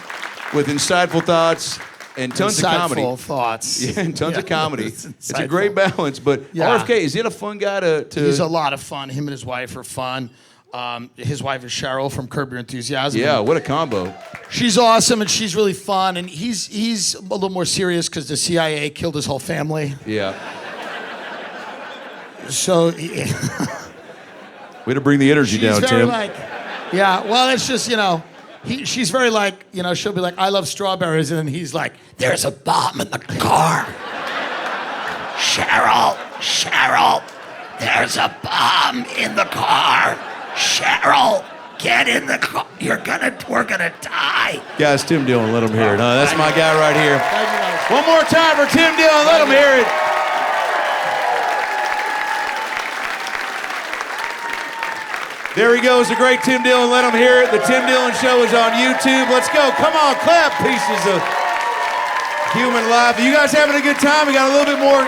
with insightful thoughts and tons of comedy. Insightful thoughts. Yeah, and tons of comedy. It's It's a insightful. great balance. But Yeah. RFK, is it a fun guy to... He's a lot of fun. Him and his wife are fun. His wife is Cheryl from Curb Your Enthusiasm. Yeah, what a combo. She's awesome and she's really fun. And he's a little more serious because the CIA killed his whole family. Yeah. So Way to bring the energy she's down, very Tim. yeah. Well, it's just she's very she'll be like, I love strawberries, and then he's like, there's a bomb in the car. Cheryl, there's a bomb in the car. Cheryl, get in the car. We're gonna die. Guys, Tim Dillon, let him hear it. That's my guy right here. One more time for Tim Dillon, let him hear it. There he goes, the great Tim Dillon, let him hear it. The Tim Dillon Show is on YouTube. Let's go, come on, clap, pieces of human life. Are you guys having a good time? We got a little bit more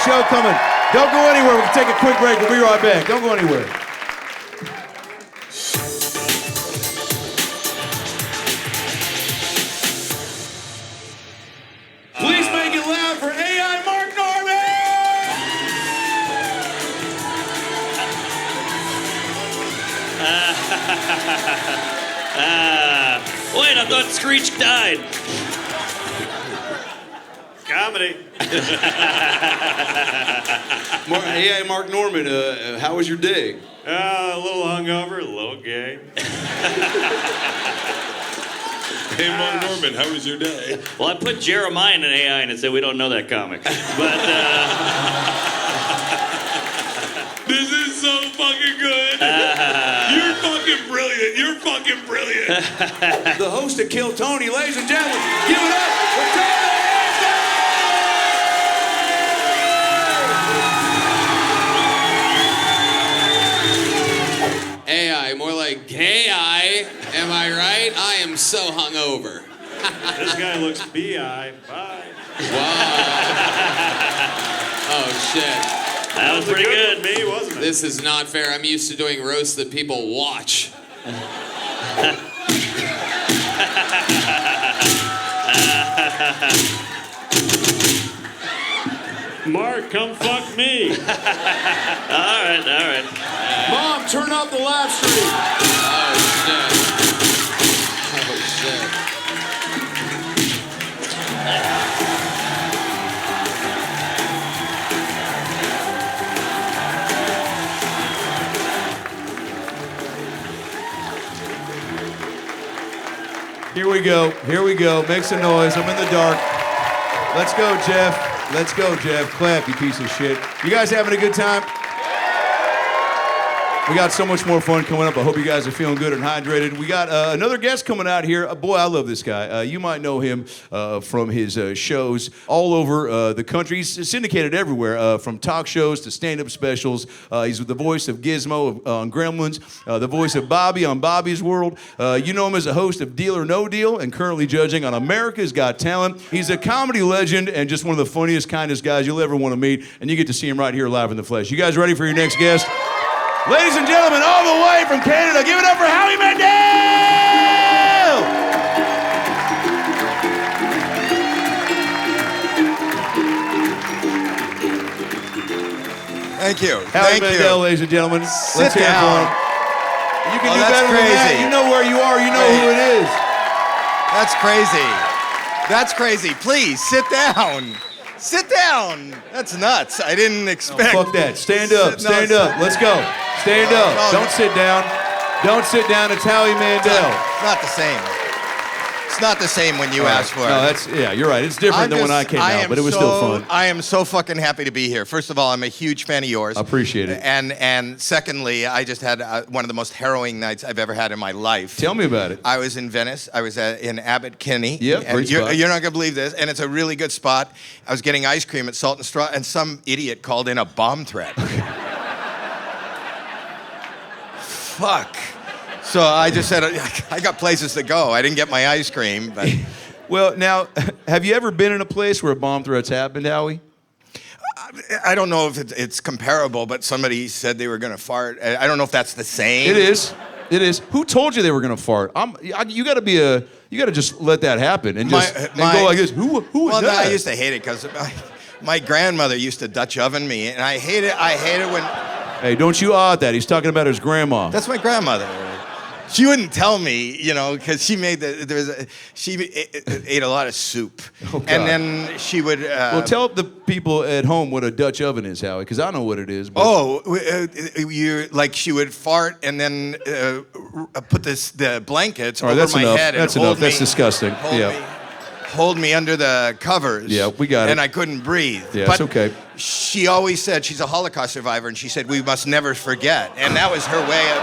show coming. Don't go anywhere, we can take a quick break. We'll be right back. Don't go anywhere. Please make it loud for AI Mark Norman! Wait, I thought Screech died. Comedy. AI Mark Norman, how was your day? A little hungover, a little gay. Hey, Mark Norman, how was your day? Well, I put Jeremiah in an AI and it said we don't know that comic. But, This is so fucking good. You're fucking brilliant. You're fucking brilliant. The host of Kill Tony, ladies and gentlemen, give it up for Tony! AI, more like AI. Am I right? I am so hungover. This guy looks bi. Bye. Oh shit. That was pretty good. Me, wasn't it? This is not fair. I'm used to doing roasts that people watch. Mark, come fuck me. All right. Mom, turn off the live stream. Oh, shit. Here we go. Make some noise. I'm in the dark. Let's go, Jeff. Clap, you piece of shit. You guys having a good time? We got so much more fun coming up. I hope you guys are feeling good and hydrated. We got another guest coming out here. Boy, I love this guy. You might know him from his shows all over the country. He's syndicated everywhere, from talk shows to stand-up specials. He's the voice of Gizmo on Gremlins, the voice of Bobby on Bobby's World. You know him as a host of Deal or No Deal and currently judging on America's Got Talent. He's a comedy legend and just one of the funniest, kindest guys you'll ever want to meet. And you get to see him right here live in the flesh. You guys ready for your next guest? Ladies and gentlemen, all the way from Canada, give it up for Howie Mandel! Thank you. Howie Mandel, ladies and gentlemen. Sit down. You can do better than that. You know where you are. You know who it is. That's crazy. Please, sit down. Sit down. That's nuts. I didn't expect. No, fuck that. Stand up. Let's go. Stand up. Don't sit down. Don't sit down. It's Howie Mandel. It's not the same. It's not the same when you ask for it. No, you're right. It's different than when I came out, but it was still fun. I am so fucking happy to be here. First of all, I'm a huge fan of yours. I appreciate it. And secondly, I just had one of the most harrowing nights I've ever had in my life. Tell me about it. I was in Venice. I was in Abbot Kinney. Yep, great spot. You're not gonna believe this, and it's a really good spot. I was getting ice cream at Salt and Straw, and some idiot called in a bomb threat. Fuck. So I just said, I got places to go. I didn't get my ice cream, but... Well, now, have you ever been in a place where a bomb threat's happened, Howie? I don't know if it's comparable, but somebody said they were going to fart. I don't know if that's the same. It is. Who told you they were going to fart? You got to just let that happen and just go like this. Who was that? I used to hate it because my grandmother used to Dutch oven me, and I hate it when... Hey, don't you odd that. He's talking about his grandma. That's my grandmother. She wouldn't tell me, because she ate a lot of soup. Oh, God. And then she would... well, tell the people at home what a Dutch oven is, Howie, because I know what it is. But... she would fart and then put the blankets over that's my enough. head. That's and enough. That's disgusting. Hold me under the covers. Yeah, we got it. And I couldn't breathe. Yeah, it's okay. She always said, she's a Holocaust survivor, and she said, we must never forget. And that was her way of...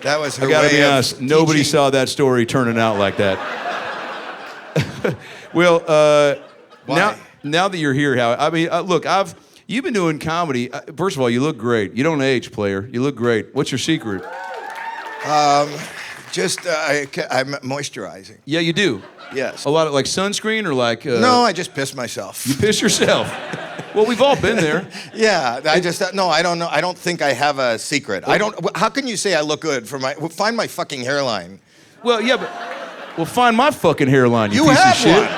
That was her way of... I gotta be honest, nobody saw that story turning out like that. Well, now that you're here, Howie, I mean, look, you've been doing comedy. First of all, you look great. You don't age, player. You look great. What's your secret? I'm moisturizing. Yeah, you do. Yes. A lot of like sunscreen or like... No, I just piss myself. You piss yourself? Well, we've all been there. Yeah, I don't know. I don't think I have a secret. How can you say I look good find my fucking hairline. Well, yeah, but... Well, find my fucking hairline, you piece of shit.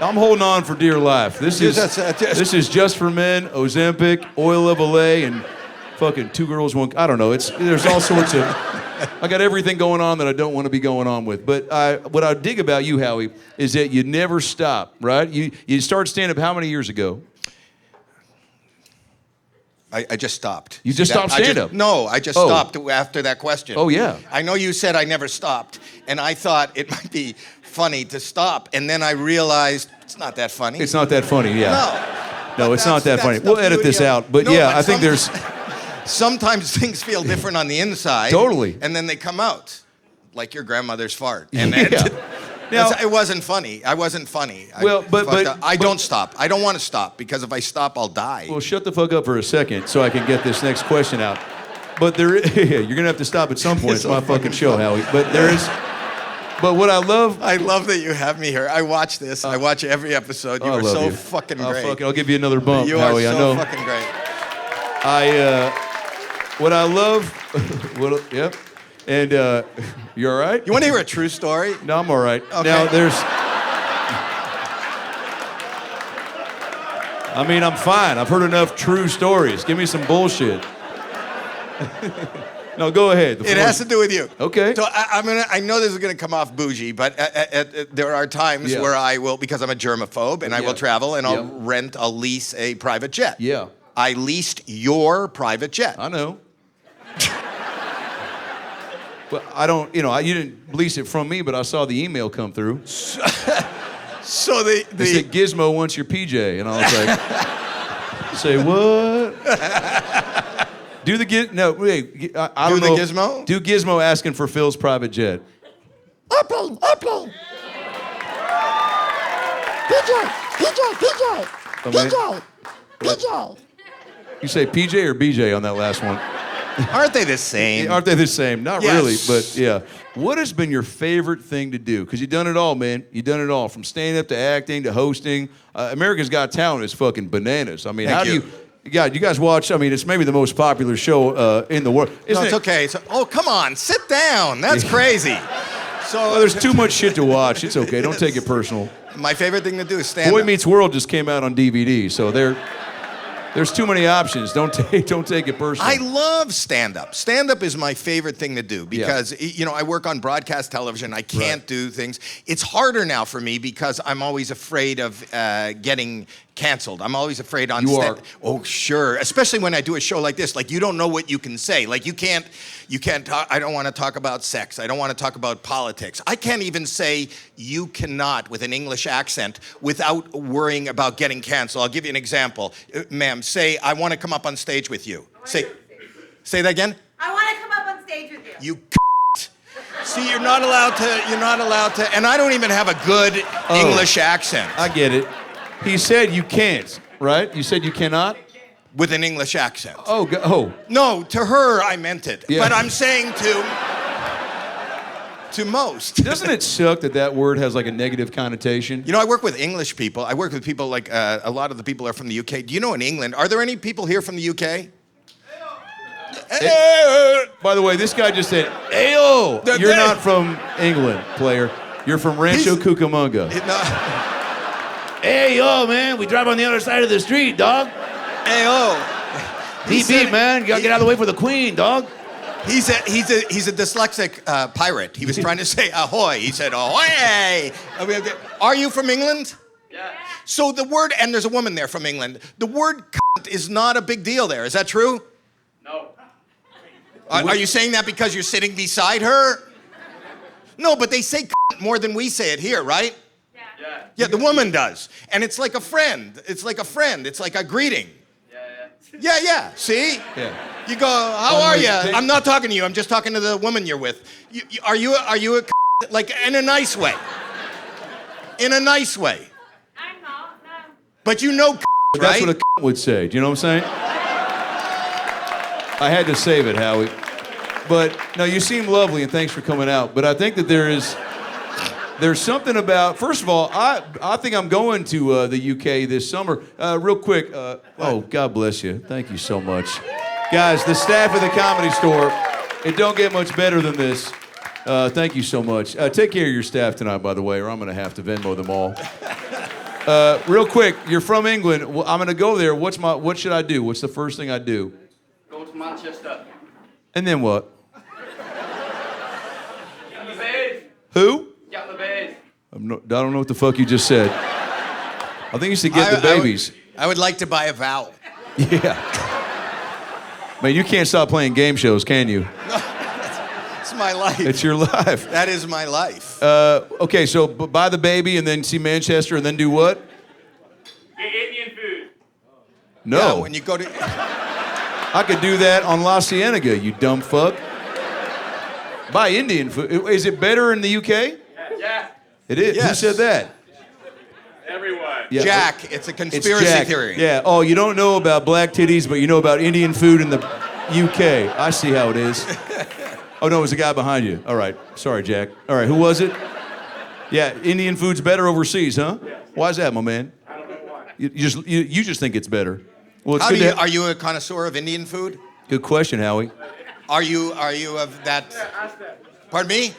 I'm holding on for dear life. This is Just for Men, Ozempic, Oil of Olay, and fucking 2 girls, 1... I don't know. There's all sorts of... I got everything going on that I don't want to be going on with. But what I dig about you, Howie, is that you never stop, right? You started stand-up how many years ago? I just stopped. You just stopped stand-up? No, I just stopped after that question. Oh, yeah. I know you said I never stopped, and I thought it might be funny to stop, and then I realized it's not that funny. It's not that funny, yeah. No, it's not that funny. We'll edit this out. But I think there's... Sometimes things feel different on the inside. Totally. And then they come out, like your grandmother's fart. And it wasn't funny. I wasn't funny. But I don't stop. I don't want to stop because if I stop, I'll die. Well, shut the fuck up for a second so I can get this next question out. But you're gonna have to stop at some point. It's my fucking show, Howie. But there is. But what I love that you have me here. I watch this. I watch every episode. You are so fucking great. I'll give you another bump, you Howie. are so I know. Fucking great. What I love, And you all right? You want to hear a true story? No, I'm all right. Okay. Now there's. I mean, I'm fine. I've heard enough true stories. Give me some bullshit. No, go ahead. It has to do with you. Okay. So I know this is gonna come off bougie, but there are times where I will, because I'm a germaphobe, and I will travel and I'll lease a private jet. Yeah. I leased your private jet. I know. But I don't, you didn't lease it from me, but I saw the email come through. So It said Gizmo wants your PJ, and I was like, say what? Do the Gizmo? Do Gizmo asking for Phil's private jet. Airplane. PJ. You say PJ or BJ on that last one? Aren't they the same? Aren't they the same? Not really, but yeah. What has been your favorite thing to do? Because you've done it all, man. You've done it all, from stand-up to acting to hosting. America's Got Talent is fucking bananas. I mean, Thank how do you guys watch? I mean, it's maybe the most popular show in the world. No, it's okay. Oh, come on, sit down. That's crazy. Well, there's too much shit to watch. It's okay. Don't take it personal. My favorite thing to do is stand-up. Boy Meets World just came out on DVD, so there's too many options. Don't take it personal. I love stand-up. Stand-up is my favorite thing to do because, I work on broadcast television. I can't do things. It's harder now for me because I'm always afraid of getting canceled. I'm always afraid on stage. Oh, sure. Especially when I do a show like this. Like, you don't know what you can say. Like, you can't talk. I don't want to talk about sex. I don't want to talk about politics. I can't even say you cannot with an English accent without worrying about getting canceled. I'll give you an example. Ma'am, say, I want to come up on stage with you. Say that again. I want to come up on stage with you. You See, you're not allowed to, and I don't even have a good English accent. I get it. He said you can't, right? You said you cannot? With an English accent. Oh. No, to her I meant it. Yeah. But I'm saying to most. Doesn't it suck that word has like a negative connotation? I work with English people. I work with people like, a lot of the people are from the UK. Do you know in England, are there any people here from the UK? By the way, this guy just said, "Ayo." You're not from England, player. You're from Rancho Cucamonga. Hey, yo, man, we drive on the other side of the street, dog. Hey, yo. Beep, beep, man. You gotta get out of the way for the queen, dog. He's a dyslexic pirate. He was trying to say ahoy. He said ahoy. Are you from England? Yeah. So the word, and there's a woman there from England, the word cunt is not a big deal there. Is that true? No. Are you saying that because you're sitting beside her? No, but they say cunt more than we say it here, right? Yeah, the woman does. And it's like a friend. It's like a friend. It's like a greeting. Yeah. See? Yeah. You go, how are you? I'm not talking to you. I'm just talking to the woman you're with. Are you a like, in a nice way? In a nice way. I'm not, no. But you know, right? That's what a would say. Do you know what I'm saying? I had to save it, Howie. But, no, you seem lovely, and thanks for coming out. But I think that there's something about, first of all, I think I'm going to the UK this summer. Real quick, God bless you. Thank you so much. Guys, the staff of the Comedy Store, it don't get much better than this. Thank you so much. Take care of your staff tonight, by the way, or I'm going to have to Venmo them all. Real quick, you're from England. Well, I'm going to go there. What should I do? What's the first thing I do? Go to Manchester. And then what? Get the base. Who? Get the base. I don't know what the fuck you just said. I think you should get the babies. I would like to buy a vowel. Yeah. Man, you can't stop playing game shows, can you? No, it's my life. It's your life. That is my life. Okay, so buy the baby and then see Manchester and then do what? Get Indian food. No. Yeah, when you go to... I could do that on La Cienega, you dumb fuck. Buy Indian food. Is it better in the UK? Yeah. It is? Yes. Who said that? Everyone. Yeah. Jack, it's a conspiracy theory. Yeah. Oh, you don't know about black titties, but you know about Indian food in the UK. I see how it is. Oh, no, it was the guy behind you. All right. Sorry, Jack. All right, who was it? Yeah, Indian food's better overseas, huh? Why is that, my man? I don't know why. You just think it's better. Well, it's How good do you, are you a connoisseur of Indian food? Good question, Howie. Are you of that? Pardon me?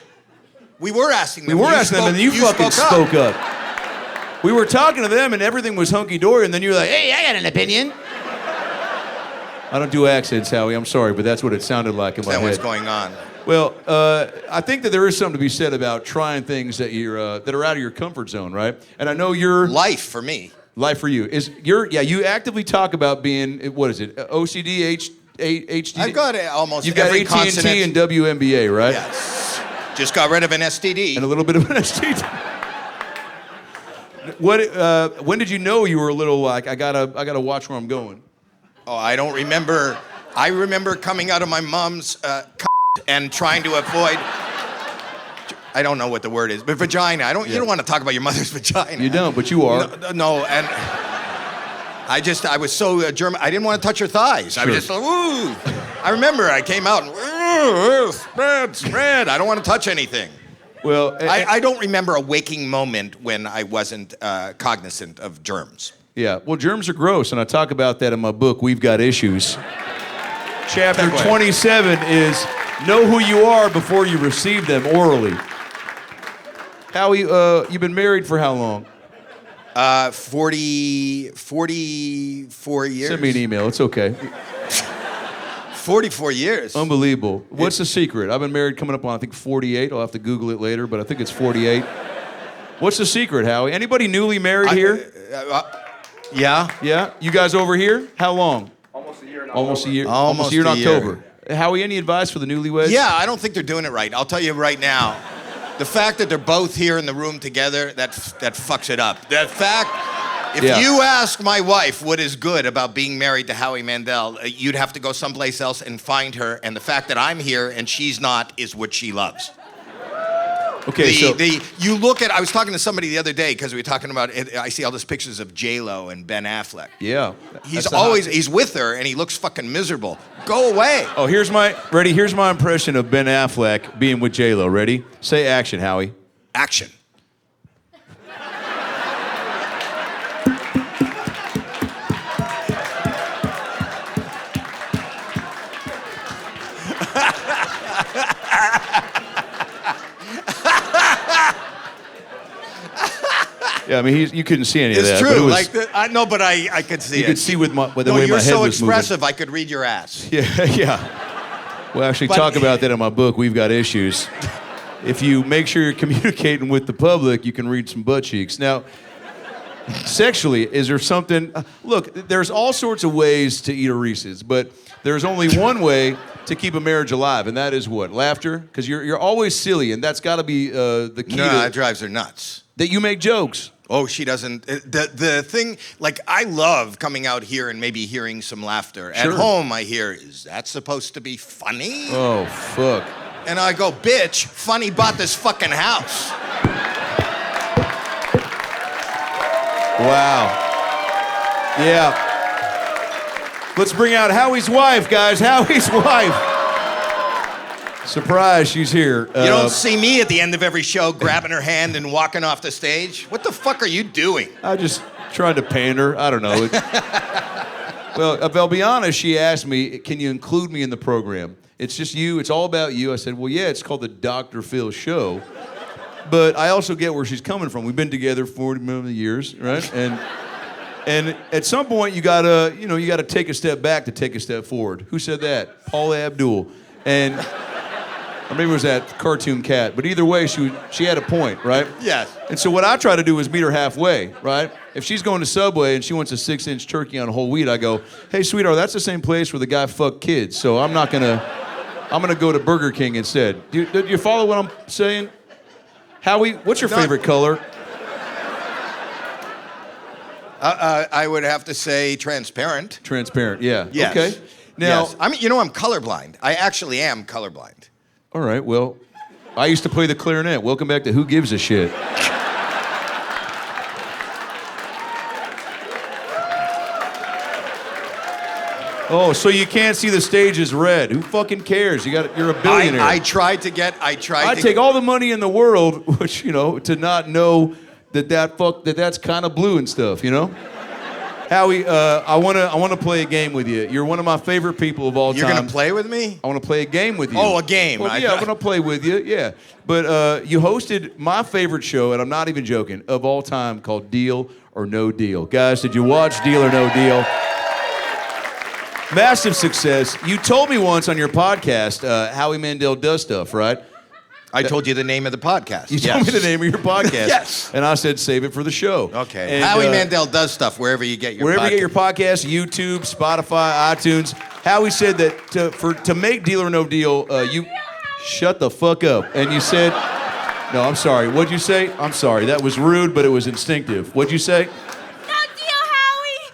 We were asking them. We were asking them, and you fucking spoke up. We were talking to them, and everything was hunky-dory, and then you were like, hey, I got an opinion. I don't do accents, Howie. I'm sorry, but that's what it sounded like in my head. What's going on? Well, I think that there is something to be said about trying things that that are out of your comfort zone, right? And I know you're... Life for me. Life for you. You actively talk about being, what is it, OCD, HDD? I've got almost You've got every AT&T consonant. and WNBA, right? Yes. Just got rid of an STD. And a little bit of an STD. When did you know you were a little like, I gotta watch where I'm going? Oh, I don't remember. I remember coming out of my mom's and trying to avoid. I don't know what the word is, but vagina. You don't want to talk about your mother's vagina. You don't, but you are. No, and I was so German. I didn't want to touch her thighs. Sure. I was just like, ooh. I remember I came out and spread. I don't want to touch anything. Well, I don't remember a waking moment when I wasn't cognizant of germs. Yeah, well, germs are gross, and I talk about that in my book, We've Got Issues. Chapter 27 is know who you are before you receive them orally. Howie, you've been married for how long? 44 years. Send me an email, it's okay. 44 years. Unbelievable. What's the secret? I've been married coming up on, I think, 48. I'll have to Google it later, but I think it's 48. What's the secret, Howie? Anybody newly married here? Yeah. Yeah? You guys over here? How long? Almost a year in Almost a year in October. Howie, any advice for the newlyweds? Yeah, I don't think they're doing it right. I'll tell you right now. The fact that they're both here in the room together, that fucks it up. That fact, if you ask my wife what is good about being married to Howie Mandel, you'd have to go someplace else and find her, and the fact that I'm here and she's not is what she loves. Okay, you look at, I was talking to somebody the other day because we were talking about, I see all these pictures of J-Lo and Ben Affleck. Yeah. He's with her and he looks fucking miserable. Go away. Oh, here's my impression of Ben Affleck being with J-Lo. Ready? Say action, Howie. Action. Yeah, I mean, you couldn't see any of that. It's true. But it was, I know, but I could see it. You could see with the way my head was moving. You're so expressive, I could read your ass. Yeah. We'll actually talk about that in my book, We've Got Issues. If you make sure you're communicating with the public, you can read some butt cheeks. Now, sexually, is there something... Look, there's all sorts of ways to eat a Reese's, but there's only one way to keep a marriage alive, and that is what? Laughter? Because you're always silly, and that's got to be the key. No, that drives her nuts. That you make jokes. Oh, she doesn't. The thing, like, I love coming out here and maybe hearing some laughter. Sure. At home, I hear, is that supposed to be funny? Oh, fuck. And I go, bitch, Funny bought this fucking house. Wow. Yeah. Let's bring out Howie's wife, guys. Howie's wife. Surprise, she's here. You don't see me at the end of every show grabbing her hand and walking off the stage. What the fuck are you doing? I just tried to pander. I don't know. Well, I'll be honest, she asked me, can you include me in the program? It's just you. It's all about you. I said, well, yeah, it's called the Dr. Phil Show. But I also get where she's coming from. We've been together 40 million years, right? And at some point, you gotta take a step back to take a step forward. Who said that? Paula Abdul. Or maybe it was that cartoon cat. But either way, she had a point, right? Yes. And so what I try to do is meet her halfway, right? If she's going to Subway and she wants a 6-inch turkey on whole wheat, I go, hey, sweetheart, that's the same place where the guy fucked kids. So I'm gonna go to Burger King instead. Do you follow what I'm saying? Howie, what's your favorite color? I would have to say transparent. Transparent, yeah. Yes. Okay. Now, yes. I'm colorblind. I actually am colorblind. All right, well, I used to play the clarinet. Welcome back to Who Gives a Shit. Oh, so you can't see the stage is red. Who fucking cares? You're a billionaire. I take all the money in the world, which, to not know that's kind of blue and stuff, Howie, I wanna play a game with you. You're one of my favorite people of all time. You're gonna play with me? I want to play a game with you. Oh, a game. Well, yeah, I'm gonna play with you. Yeah, but you hosted my favorite show, and I'm not even joking, of all time, called Deal or No Deal. Guys, did you watch Deal or No Deal? Massive success. You told me once on your podcast, Howie Mandel does stuff, right? I told you the name of the podcast. You told me the name of your podcast. Yes. And I said, save it for the show. Okay. And, Howie Mandel does stuff wherever you get your wherever podcast. you get your podcast, YouTube, Spotify, iTunes. Howie said that to make Deal or No Deal, you shut the fuck up. And you said, no, I'm sorry. What'd you say? I'm sorry. That was rude, but it was instinctive. What'd you say?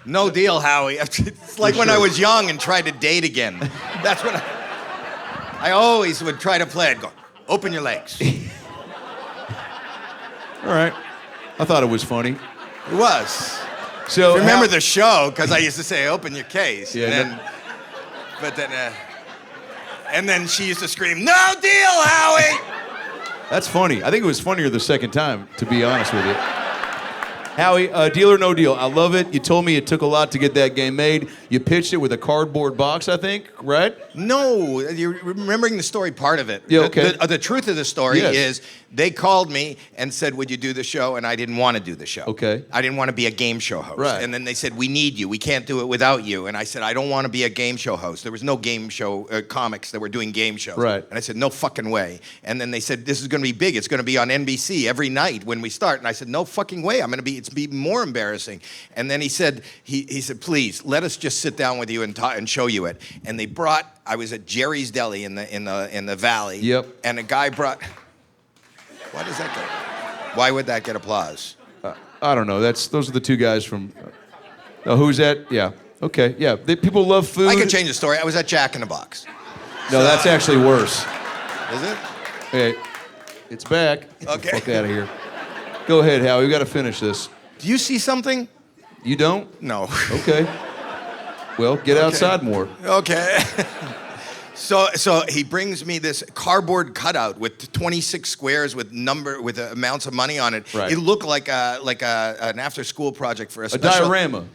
No deal, Howie. It's like when I was young and tried to date again. That's what I always would try to play it. Go, open your legs. All right. I thought it was funny. It was. So remember the show, because I used to say, open your case. Yeah, and then she used to scream, no deal, Howie! That's funny. I think it was funnier the second time, to be honest with you. Howie, Deal or No Deal. I love it. You told me it took a lot to get that game made. You pitched it with a cardboard box, I think, right? No, you're remembering the story part of it. Yeah, okay. The truth of the story Yes. is they called me and said, would you do the show? And I didn't want to do the show. Okay. I didn't want to be a game show host. Right. And then they said, we need you. We can't do it without you. And I said, I don't want to be a game show host. There was no game show comics that were doing game shows. Right. And I said, no fucking way. And then they said, this is going to be big. It's going to be on NBC every night when we start. And I said, no fucking way. It's be more embarrassing. And then he said, he said, please let us just sit down with you and show you it. And they brought. I was at Jerry's Deli in the Valley. Yep. And a guy brought. Why does that get? Why would that get applause? I don't know. Those are the two guys from. Who's that? Yeah. Okay. Yeah. People love food. I can change the story. I was at Jack in the Box. No, that's actually worse. Is it? Hey, it's back. Okay. Fuck out of here. Go ahead, Howie. We got to finish this. Do you see something? You don't? No. Okay. Well, get outside more. Okay. So he brings me this cardboard cutout with 26 squares with amounts of money on it. Right. It looked like an after-school project for a A special diorama.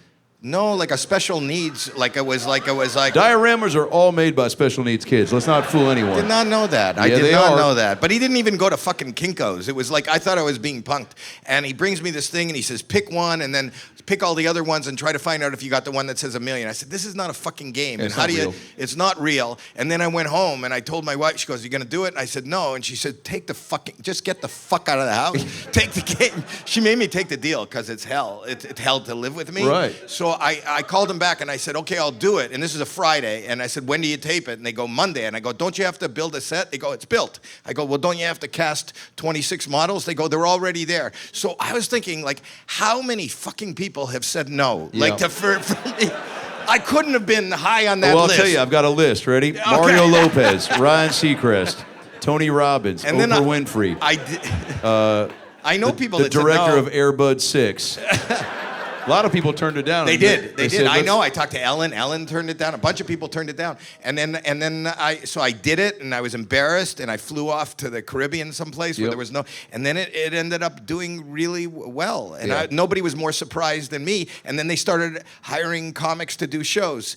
No, like a special needs. Like it was like. Dioramas are all made by special needs kids. Let's not fool anyone. Did not know that. I Yeah, did they not are. know that. But he didn't even go to fucking Kinko's. It was like I thought I was being punked. And he brings me this thing and he says, pick one and then pick all the other ones and try to find out if you got the one that says $1 million. I said, this is not a fucking game. It's and how not do you? real. It's not real. And then I went home and I told my wife. She goes, "You gonna do it?" And I said, "No." And she said, just get the fuck out of the house. Take the game. She made me take the deal because it's hell. It's hell to live with me. Right. So I called him back and I said, "Okay, I'll do it." And this is a Friday. And I said, "When do you tape it?" And they go, "Monday." And I go, "Don't you have to build a set?" They go, "It's built." I go, "Well, don't you have to cast 26 models?" They go, "They're already there." So I was thinking, like, how many fucking people have said no? Yeah. Like, for me, I couldn't have been high on that Well, I'll list. tell you, I've got a list. Ready? Okay. Mario Lopez, Ryan Seacrest, Tony Robbins, And then Oprah Winfrey. I know people the that said director no. of Airbud 6. A lot of people turned it down. They did. They did. said, I "Let's-" know. I talked to Ellen. Ellen turned it down. A bunch of people turned it down. And then I did it, and I was embarrassed, and I flew off to the Caribbean someplace where Yep. there was no. And then it ended up doing really well, and Yeah. nobody was more surprised than me. And then they started hiring comics to do shows.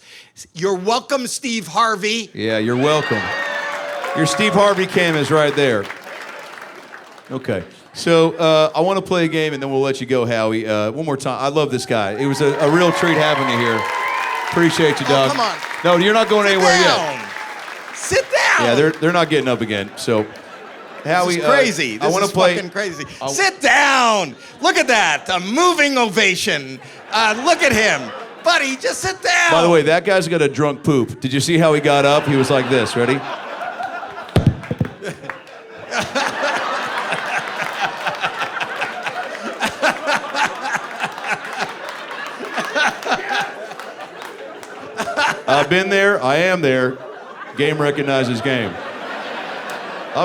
You're welcome, Steve Harvey. Yeah, you're welcome. Your Steve Harvey cam is right there. Okay. So I want to play a game, and then we'll let you go, Howie. One more time. I love this guy. It was a real treat having you here. Appreciate you, dog. come on. No, you're not going anywhere down. yet. Sit down. Yeah, they're not getting up again. So, Howie, This is crazy. I This want is to play. fucking crazy. Sit down. Look at that. A moving ovation. Look at him. Buddy, just sit down. By the way, that guy's got a drunk poop. Did you see how he got up? He was like this. Ready? I've been there. I am there. Game recognizes game.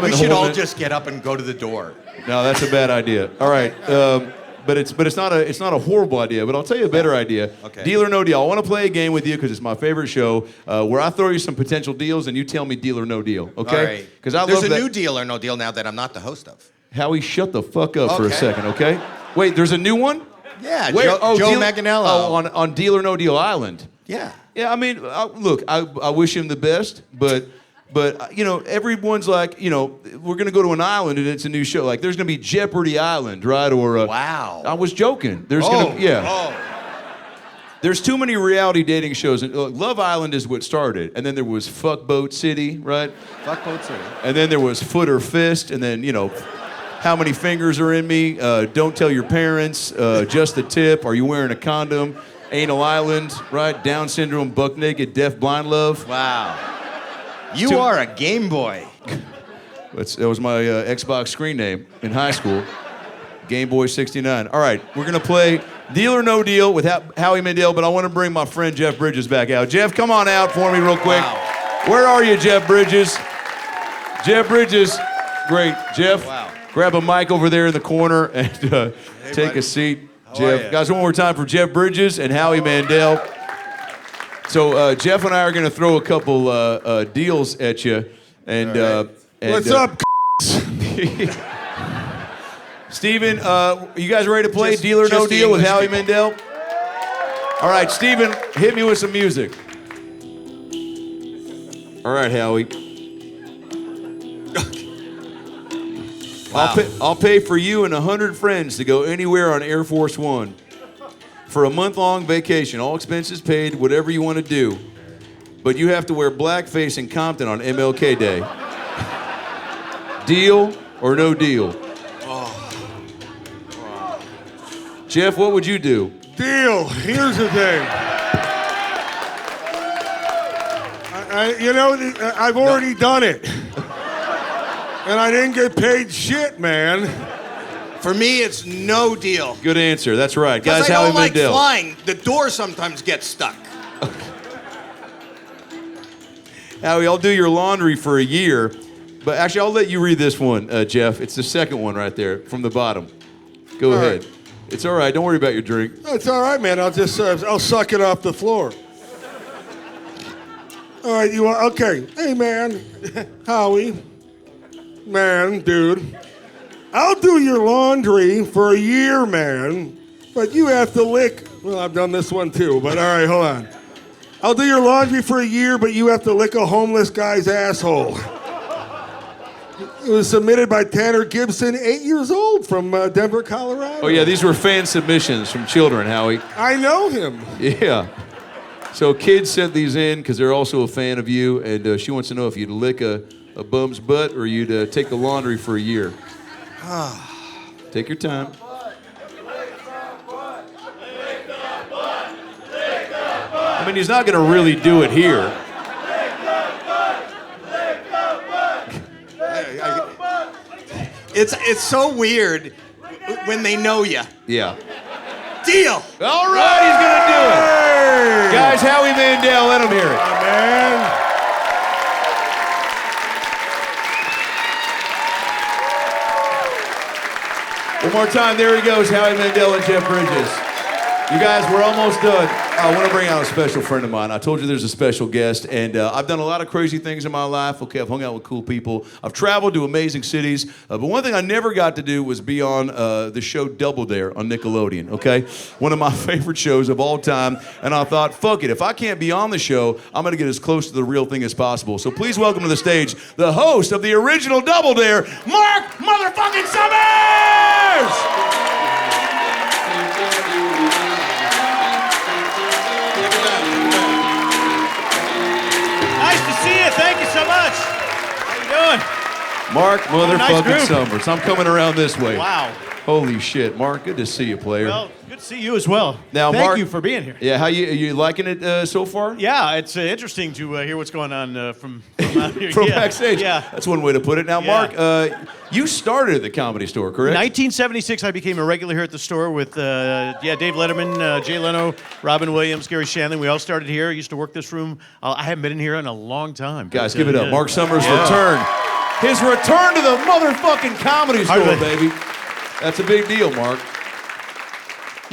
We should all just get up and go to the door. No, that's a bad idea. All right, but it's not a horrible idea. But I'll tell you a better idea. Okay. Deal or no deal. I want to play a game with you because it's my favorite show where I throw you some potential deals and you tell me deal or no deal. Okay? All right. Because I There's love a that. new deal or no deal now that I'm not the host of. Howie, shut the fuck up for a Okay. second, okay? Wait, there's a new one? Yeah, Where? Joe Deal- Manganiello. Oh, on Deal or No Deal Island. Yeah. Yeah, I mean, look, I wish him the best, but you know, everyone's like, you know, we're gonna go to an island and it's a new show. Like, there's gonna be Jeopardy Island, right? Or wow. I was joking. There's There's too many reality dating shows. Love Island is what started, and then there was Fuckboat City, right? Fuckboat City. And then there was Foot or Fist, and then, you know, How Many Fingers Are in Me? Don't Tell Your Parents. Just the Tip. Are You Wearing a Condom? Anal Island, right? Down Syndrome, Buck Naked, Deaf Blind Love. Wow. You are a Game Boy. That was my Xbox screen name in high school. Game Boy 69. All right, we're gonna play Deal or No Deal with Howie Mandel, but I want to bring my friend Jeff Bridges back out. Jeff, come on out for me real quick. Wow. Where are you, Jeff Bridges? Jeff Bridges, great. Jeff, grab a mic over there in the corner and take buddy. a seat. How Jeff, are ya? guys, one more time for Jeff Bridges and Howie Mandel. So Jeff and I are gonna throw a couple deals at you, and, What's up? Steven, you guys ready to play Just- Deal or No just the Deal with English Howie people. Mandel? All right, Steven, hit me with some music. All right, Howie. Wow. I'll pay for you and 100 friends to go anywhere on Air Force One for a month-long vacation, all expenses paid, whatever you want to do. But you have to wear blackface in Compton on MLK Day. Deal or no deal? Jeff, what would you do? Deal. Here's the thing. I've already done it. And I didn't get paid shit, man. For me, it's no deal. Good answer. That's right. Guys, Because I Howie don't like Mandel. flying. The door sometimes gets stuck. Howie, I'll do your laundry for a year. But actually, I'll let you read this one, Jeff. It's the second one right there from the bottom. Go All ahead. right. It's all right. Don't worry about your drink. That's all right, man. I'll just I'll suck it off the floor. All right, you want? Okay. Hey, man, Howie, man, dude, I'll do your laundry for a year, man. But you have to lick. Well, I've done this one too. But all right, hold on. I'll do your laundry for a year, but you have to lick a homeless guy's asshole. It was submitted by Tanner Gibson, 8 years old, from Denver, Colorado. Oh, yeah, these were fan submissions from children, Howie. I know him. Yeah. So kids sent these in because they're also a fan of you, and she wants to know if you'd lick a bum's butt or you'd take the laundry for a year. Take your time. I mean, he's not going to really do it here. It's so weird when they know you. Yeah. Deal. All right, he's going to do it. Guys, Howie Mandel, let him hear it. Man. One more time, there he goes, Howie Mandel and Jeff Bridges. You guys, we're almost done. I want to bring out a special friend of mine. I told you there's a special guest, and I've done a lot of crazy things in my life. Okay, I've hung out with cool people. I've traveled to amazing cities, but one thing I never got to do was be on the show Double Dare on Nickelodeon, okay? One of my favorite shows of all time, and I thought, fuck it, if I can't be on the show, I'm gonna get as close to the real thing as possible. So please welcome to the stage the host of the original Double Dare, Marc motherfucking Summers! Nice to see you. Thank you so much. How you doing? Marc motherfucking Nice group. Summers. I'm coming around this way. Wow. Holy shit, Marc, good to see you, player. Well, good to see you as well. Now, Thank Marc, you for being here. Yeah, how you liking it so far? Yeah, it's interesting to hear what's going on from out here. From Yeah. backstage. Yeah. That's one way to put it. Now, Yeah. Marc, you started at the Comedy Store, correct? 1976, I became a regular here at the store with Dave Letterman, Jay Leno, Robin Williams, Gary Shandling. We all started here. I used to work this room. I haven't been in here in a long time. Guys, but, give it up. yeah. Marc Summers' Yeah. return. His return to the motherfucking Comedy Store, Hardly. baby. That's a big deal, Marc.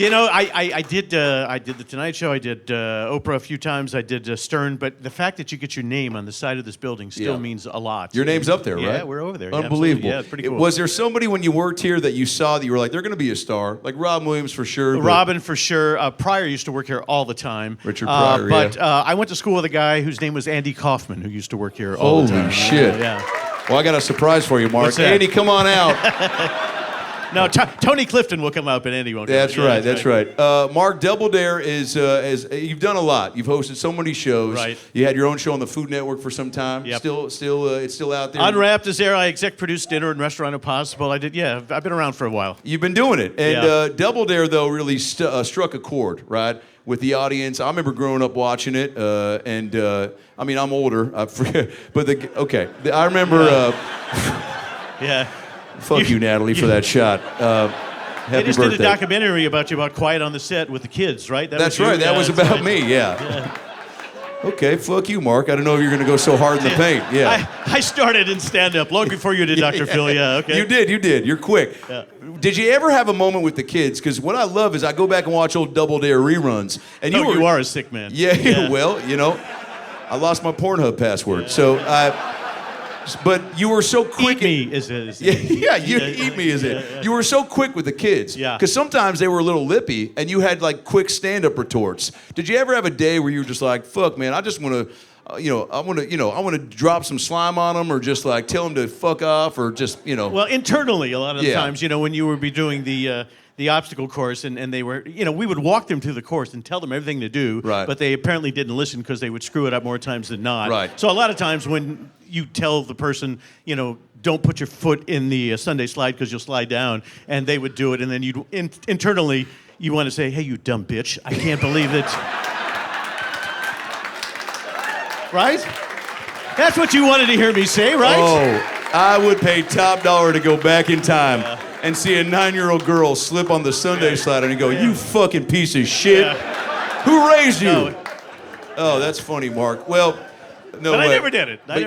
You know, I did the Tonight Show. I did Oprah a few times. I did Stern. But the fact that you get your name on the side of this building still means a lot. Your name's up there, right? Yeah, we're over there. Unbelievable. Yeah, it's pretty cool. Was there somebody when you worked here that you saw that you were like, they're going to be a star? Like Robin Williams for sure. Robin for sure. Pryor used to work here all the time. Richard Pryor, But I went to school with a guy whose name was Andy Kaufman, who used to work here all the time. Holy shit. Yeah. Well, I got a surprise for you, Mark. What's that? Andy, come on out. No, Tony Clifton will come out, but Andy won't. That's right. That's right. Mark, Double Dare is you've done a lot. You've hosted so many shows. Right. You had your own show on the Food Network for some time. Yep. It's still out there. Unwrapped is there. I exec produced Dinner and Restaurant Impossible. I did. Yeah, I've been around for a while. You've been doing it, and Double Dare though really struck a chord, right, with the audience. I remember growing up watching it, and I mean I'm older. I forget, but I remember. Yeah. Fuck you, Natalie, for that shot. They just birthday. did a documentary about you about Quiet on the Set with the kids, right? That's right. That was about me. Yeah. Okay, fuck you, Mark. I don't know if you're going to go so hard in the paint. Yeah. I started in stand-up long before you did, Dr. Phil. Yeah, okay. You did. You're quick. Yeah. Did you ever have a moment with the kids? Because what I love is I go back and watch old Double Dare reruns. And you are a sick man. Yeah, well, you know, I lost my Pornhub password. So but you were so quick. Eat me is it? Eat me is it. You were so quick with the kids. Yeah. Because sometimes they were a little lippy, and you had like quick stand-up retorts. Did you ever have a day where you were just like, "Fuck, man, I just want to, I want to drop some slime on them, or just like tell them to fuck off, or just, Well, internally, a lot of the times, when you would be doing the obstacle course, and they were, we would walk them through the course and tell them everything to do, right. But they apparently didn't listen because they would screw it up more times than not. Right. So a lot of times when you tell the person, don't put your foot in the Sunday slide because you'll slide down, and they would do it, and then you'd internally you want to say, "Hey, you dumb bitch! I can't believe it." Right? That's what you wanted to hear me say, right? Oh, I would pay top dollar to go back in time and see a 9-year-old girl slip on the Sunday slide and go, "You fucking piece of shit! Who raised you?" No. Oh, that's funny, Mark. Well, no, but I never did it. I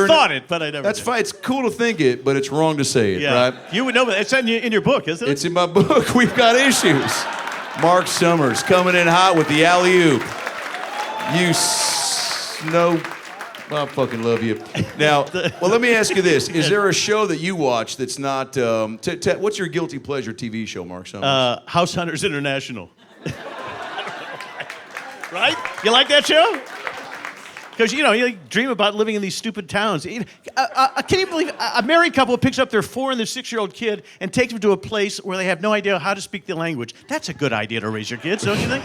thought it, but I never. That's did. fine. It's cool to think it, but it's wrong to say it, right? You would know, but it's in your book, isn't it? It's in my book. We've got issues. Marc Summers coming in hot with the alley-oop. I fucking love you. Now, well, let me ask you this. Is there a show that you watch that's not... what's your guilty pleasure TV show, Marc Summers? House Hunters International. Right? You like that show? Because, you dream about living in these stupid towns. Can you believe a married couple picks up their 4 and their 6-year-old kid and takes them to a place where they have no idea how to speak the language? That's a good idea to raise your kids, don't you think?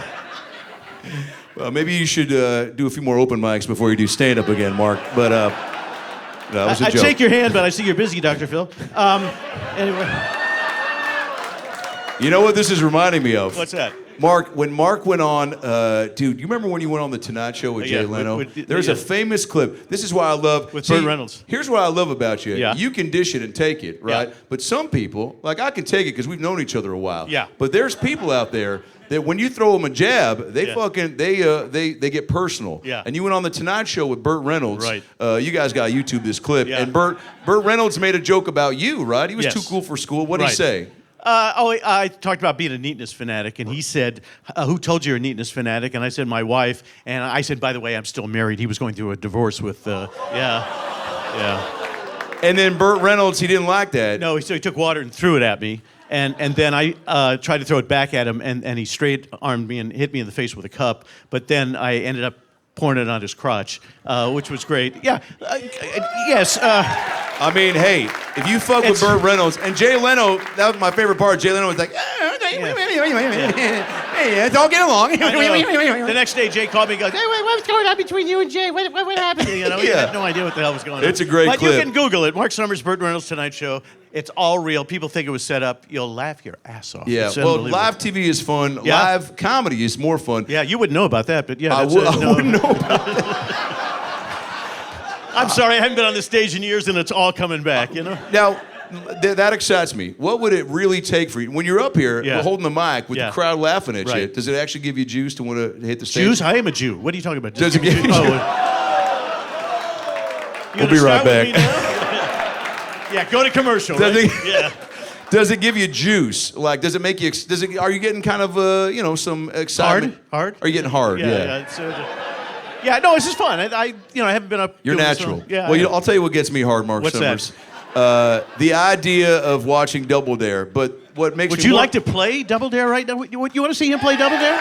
Well, maybe you should do a few more open mics before you do stand-up again, Mark. But that was a joke. I'd shake your hand, but I see you're busy, Dr. Phil. Anyway. You know what this is reminding me of? What's that? Mark, when Mark went on, dude, you remember when you went on the Tonight Show with Jay Leno? There's a famous clip. This is why I love... With Burt Reynolds. Here's what I love about you. Yeah. You can dish it and take it, right? Yeah. But some people, like I can take it because we've known each other a while. Yeah. But there's people out there that when you throw them a jab, they they get personal. Yeah. And you went on the Tonight Show with Burt Reynolds. Right. You guys got to YouTube this clip. Yeah. And Burt Reynolds made a joke about you, right? He was too cool for school. What did he say? I talked about being a neatness fanatic, and he said, "Who told you you're a neatness fanatic?" And I said, "My wife." And I said, "By the way, I'm still married." He was going through a divorce with, yeah. And then Burt Reynolds, he didn't like that. No, so he took water and threw it at me. And then I tried to throw it back at him, and he straight-armed me and hit me in the face with a cup. But then I ended up pouring it on his crotch, which was great. Yeah, yes. I mean, hey, if you fuck with Burt Reynolds, and Jay Leno, that was my favorite part. Jay Leno was like, hey, let's all get along. The next day, Jay called me and goes, "Hey, what's going on between you and Jay? What happened?" He had no idea what the hell was going on. It's a great clip. But you can Google it. Marc Summers, Burt Reynolds Tonight Show. It's all real. People think it was set up. You'll laugh your ass off. Yeah, well, live TV is fun. Yeah. Live comedy is more fun. Yeah, you wouldn't know about that, but yeah. I wouldn't know about that. I'm sorry, I haven't been on the stage in years, and it's all coming back, Now, that excites me. What would it really take for you? When you're up here holding the mic with the crowd laughing at you, does it actually give you juice to want to hit the stage? Juice? I am a Jew. What are you talking about? Does it give you juice? We'll be right back. Yeah, go to commercial. Does Right? it, yeah. Does it give you juice? Like, does it make you? Are you getting kind of some excitement? Hard? Are you getting hard? Yeah. No, this is fun. I haven't been up. You're doing natural. this, yeah. Well, I'll tell you what gets me hard, Marc What's Summers. The idea of watching Double Dare, but what makes Would me you more- like to play Double Dare right now? You want to see him play Double Dare?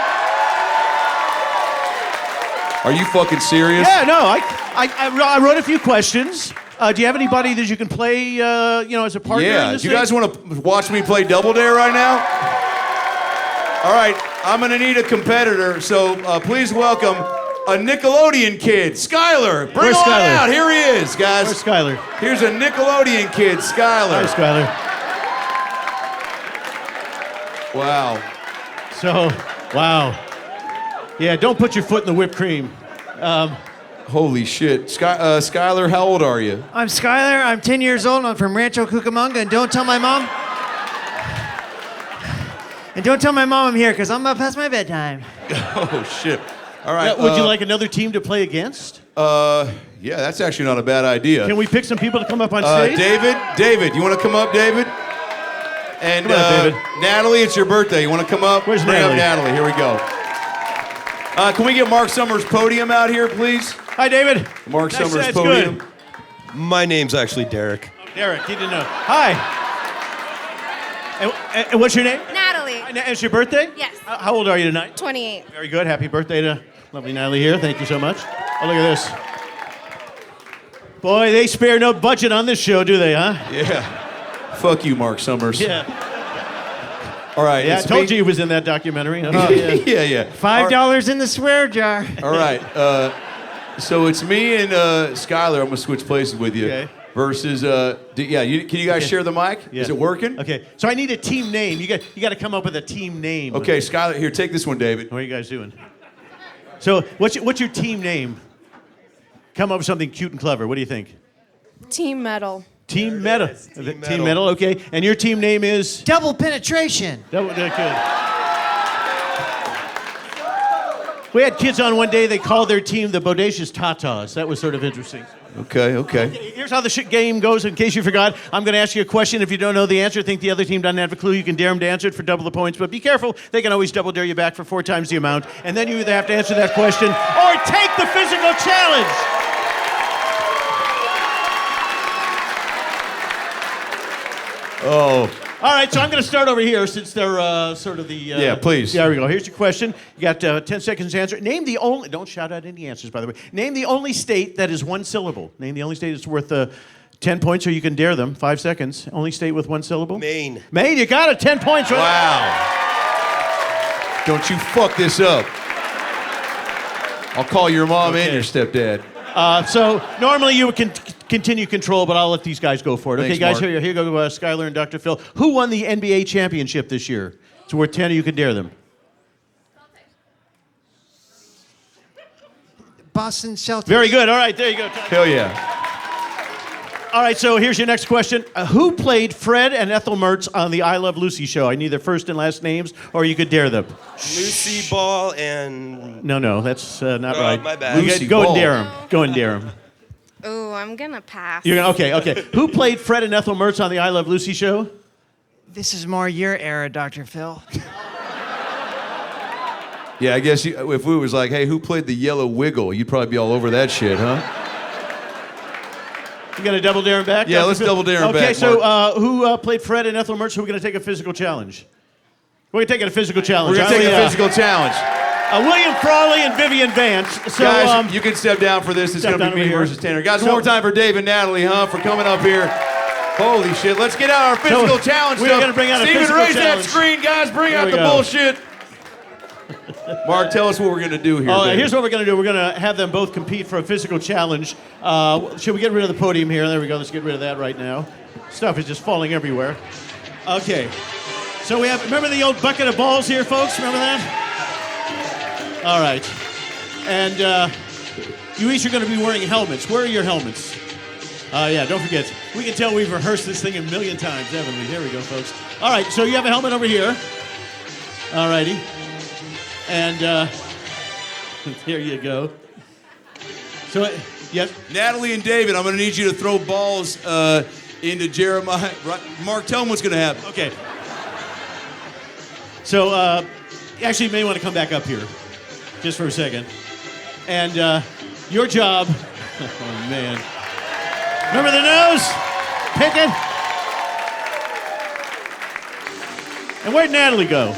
Are you fucking serious? Yeah, no. I wrote a few questions. Do you have anybody that you can play, as a partner? Yeah. in this Do you guys thing? want to watch me play Double Dare right now? All right. I'm gonna need a competitor, so please welcome a Nickelodeon kid, Skylar. Bring Where's him on Skylar? out. Here he is, guys. Where's Skylar? Here's a Nickelodeon kid, Skylar. Hi, Skylar. Wow. So, wow. Yeah, don't put your foot in the whipped cream. Holy shit. Skylar, how old are you? I'm Skylar. I'm 10 years old. I'm from Rancho Cucamonga. And don't tell my mom. And don't tell my mom I'm here because I'm about past my bedtime. Oh, shit. All right. Would you like another team to play against? Yeah, that's actually not a bad idea. Can we pick some people to come up on stage? David, you want to come up, David? And Come on, David. Natalie, it's your birthday. You want to come up? Where's Bring Natalie? up Natalie. Here we go. Can we get Marc Summers' podium out here, please? Hi, David. Marc Nice, Summers' that's podium. good. My name's actually Derek. Derek, he didn't know. Hi. And what's your name? Natalie. It's your birthday? Yes. How old are you tonight? 28. Very good. Happy birthday to lovely Natalie here. Thank you so much. Oh, look at this. Boy, they spare no budget on this show, do they, huh? Yeah. Fuck you, Marc Summers. Yeah. All right. Yeah, I it's told me- you he was in that documentary. Huh? yeah. $5 in the swear jar. All right. So it's me and Skylar. I'm gonna switch places with you. Okay. Versus, can you guys share the mic? Yeah. Is it working? Okay. So I need a team name. You got to come up with a team name. Okay, Skylar, here, take this one, David. What are you guys doing? So what's your team name? Come up with something cute and clever. What do you think? Team Metal. Team Metal. Team Metal. Okay. And your team name is? Double penetration. Good. We had kids on one day. They called their team the Bodacious Tatas. That was sort of interesting. Okay. Here's how the game goes. In case you forgot, I'm going to ask you a question. If you don't know the answer, think the other team doesn't have a clue, you can dare them to answer it for double the points. But be careful. They can always double dare you back for 4 times the amount. And then you either have to answer that question or take the physical challenge. Oh. All right, so I'm going to start over here since they're sort of the... Yeah, please. There we go. Here's your question. You got 10 seconds to answer. Name the only... Don't shout out any answers, by the way. Name the only state that is one syllable. Name the only state that's worth 10 points, or you can dare them. 5 seconds. Only state with one syllable? Maine. Maine, you got it. 10 points. Right? Wow. Don't you fuck this up. I'll call your mom and your stepdad. So normally you can continue control, but I'll let these guys go for it. Thanks, Okay, guys, Marc. here go Skylar and Dr. Phil. Who won the NBA championship this year? It's worth 10, or you can dare them. Boston Celtics. Very good. All right, there you go. Hell yeah. All right, so here's your next question. Who played Fred and Ethel Mertz on the I Love Lucy show? I need their first and last names, or you could dare them. Lucy Ball and... No, that's not right. My bad. You Lucy go Ball. and dare them. Go and dare them. Oh, I'm gonna pass. Okay. Who played Fred and Ethel Mertz on the I Love Lucy show? This is more your era, Dr. Phil. Yeah, I guess if we was like, hey, who played the Yellow Wiggle? You'd probably be all over that shit, huh? You gonna double dare him back? Yeah, Dr. let's Phil? double dare him okay, back, so Marc. who played Fred and Ethel Mertz? Who are we gonna take a physical challenge? We're gonna take a physical challenge. We're going to take a physical challenge. William Frawley and Vivian Vance. So, Guys, you can step down for this. It's step going to be down me over here. versus Tanner. Guys, one more time for Dave and Natalie, for coming up here. Holy shit. Let's get out our physical challenge we're stuff. gonna bring out a Steven, physical raise challenge. that screen, guys. Bring Here out we the go. bullshit. Marc, tell us what we're going to do here. Dave. Here's what we're going to do. We're going to have them both compete for a physical challenge. Should we get rid of the podium here? There we go. Let's get rid of that right now. Stuff is just falling everywhere. Okay. So we have, remember the old bucket of balls here, folks? Remember that? All right. And you each are going to be wearing helmets. Where are your helmets? Yeah, don't forget. We can tell we've rehearsed this thing a million times, haven't we? There we go, folks. All right, so you have a helmet over here. All righty. And there you go. So, yes? Natalie and David, I'm going to need you to throw balls into Jeremiah. Right, Mark, tell him what's going to happen. Okay. So, actually, you may want to come back up here just for a second. And your job, oh man. Remember the nose? Pick it. And where'd Natalie go?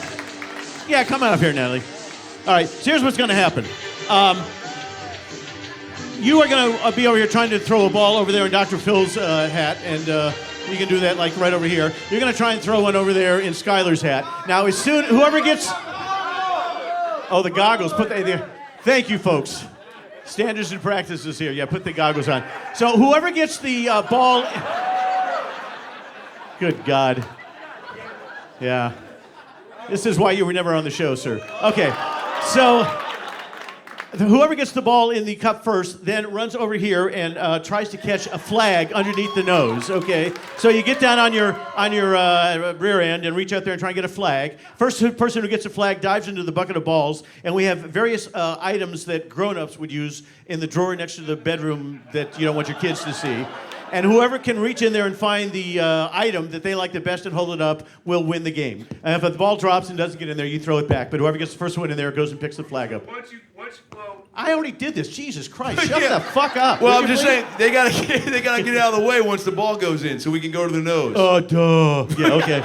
Yeah, come on up here, Natalie. All right, so here's what's going to happen. You are going to be over here trying to throw a ball over there in Dr. Phil's hat, and you can do that like right over here. You're going to try and throw one over there in Skylar's hat. Now, as soon whoever gets, oh, the goggles. Put there. Thank you, folks. Standards and practices here. Yeah, put the goggles on. So whoever gets the ball. Good God. Yeah. This is why you were never on the show, sir. Okay. So whoever gets the ball in the cup first then runs over here and tries to catch a flag underneath the nose, okay? So you get down on your rear end and reach out there and try and get a flag. First person who gets a flag dives into the bucket of balls, and we have various items that grown-ups would use in the drawer next to the bedroom that you don't want your kids to see. And whoever can reach in there and find the item that they like the best and hold it up will win the game. And if the ball drops and doesn't get in there, you throw it back. But whoever gets the first one in there goes and picks the flag up. I already did this. Jesus Christ! Shut the fuck up. Well, I'm just saying they gotta get out of the way once the ball goes in, so we can go to the nose. Oh, duh. Yeah. Okay.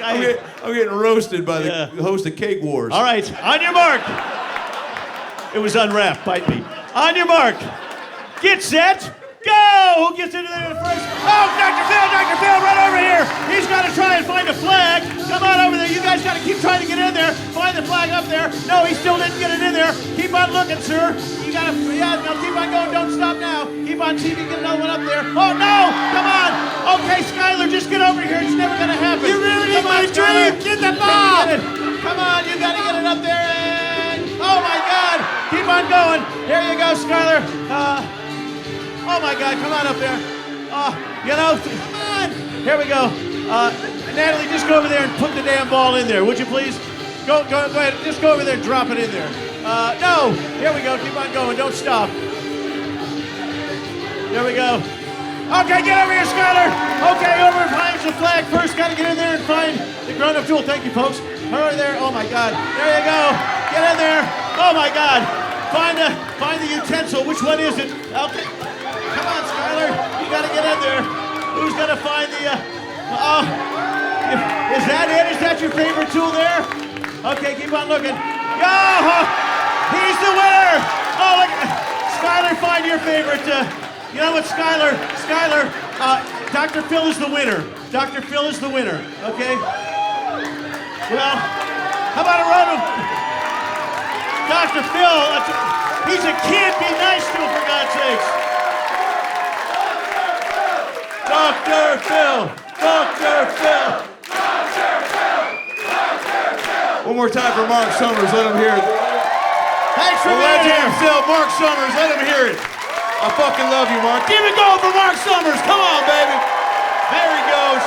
I'm getting roasted by the host of Cake Wars. All right, on your mark. It was unwrapped. Bite me. On your mark. Get set. Go! Who gets into there first? Oh, Dr. Phil, run over here. He's got to try and find a flag. Come on over there. You guys got to keep trying to get in there. Find the flag up there. No, he still didn't get it in there. Keep on looking, sir. You got to, no, keep on going. Don't stop now. Keep on, see if you can get another one up there. Oh, no! Come on! Okay, Skylar, just get over here. It's never going to happen. You're ruining my dream. Get the ball! Come on, you got to get it up there. And, oh, my God. Keep on going. Here you go, Skylar. Oh my God, come on up there. Come on. Here we go. Natalie, just go over there and put the damn ball in there, would you please? Go ahead, just go over there and drop it in there. No, here we go, keep on going, don't stop. There we go. Okay, get over here, Skylar. Okay, over and finds the flag first. Got to get in there and find the grown-up tool. Thank you, folks. Hurry there. Oh my God. There you go. Get in there. Oh my God. Find the utensil. Which one is it? Okay. Come on, Skylar. You got to get in there. Who's going to find the... is that it? Is that your favorite tool there? Okay, keep on looking. Oh, he's the winner. Oh, look. Skylar, find your favorite... you know what, Skylar, Dr. Phil is the winner. Dr. Phil is the winner, okay? Well, how about a round of... Dr. Phil, he's a kid, be nice to him, for God's sakes. Dr. Phil, Dr. Phil. One more time for Marc Summers, let him hear it. Thanks for being here. Phil, Marc Summers, let him hear it. I fucking love you, Mark. Keep it going for Marc Summers. Come on, baby. There he goes.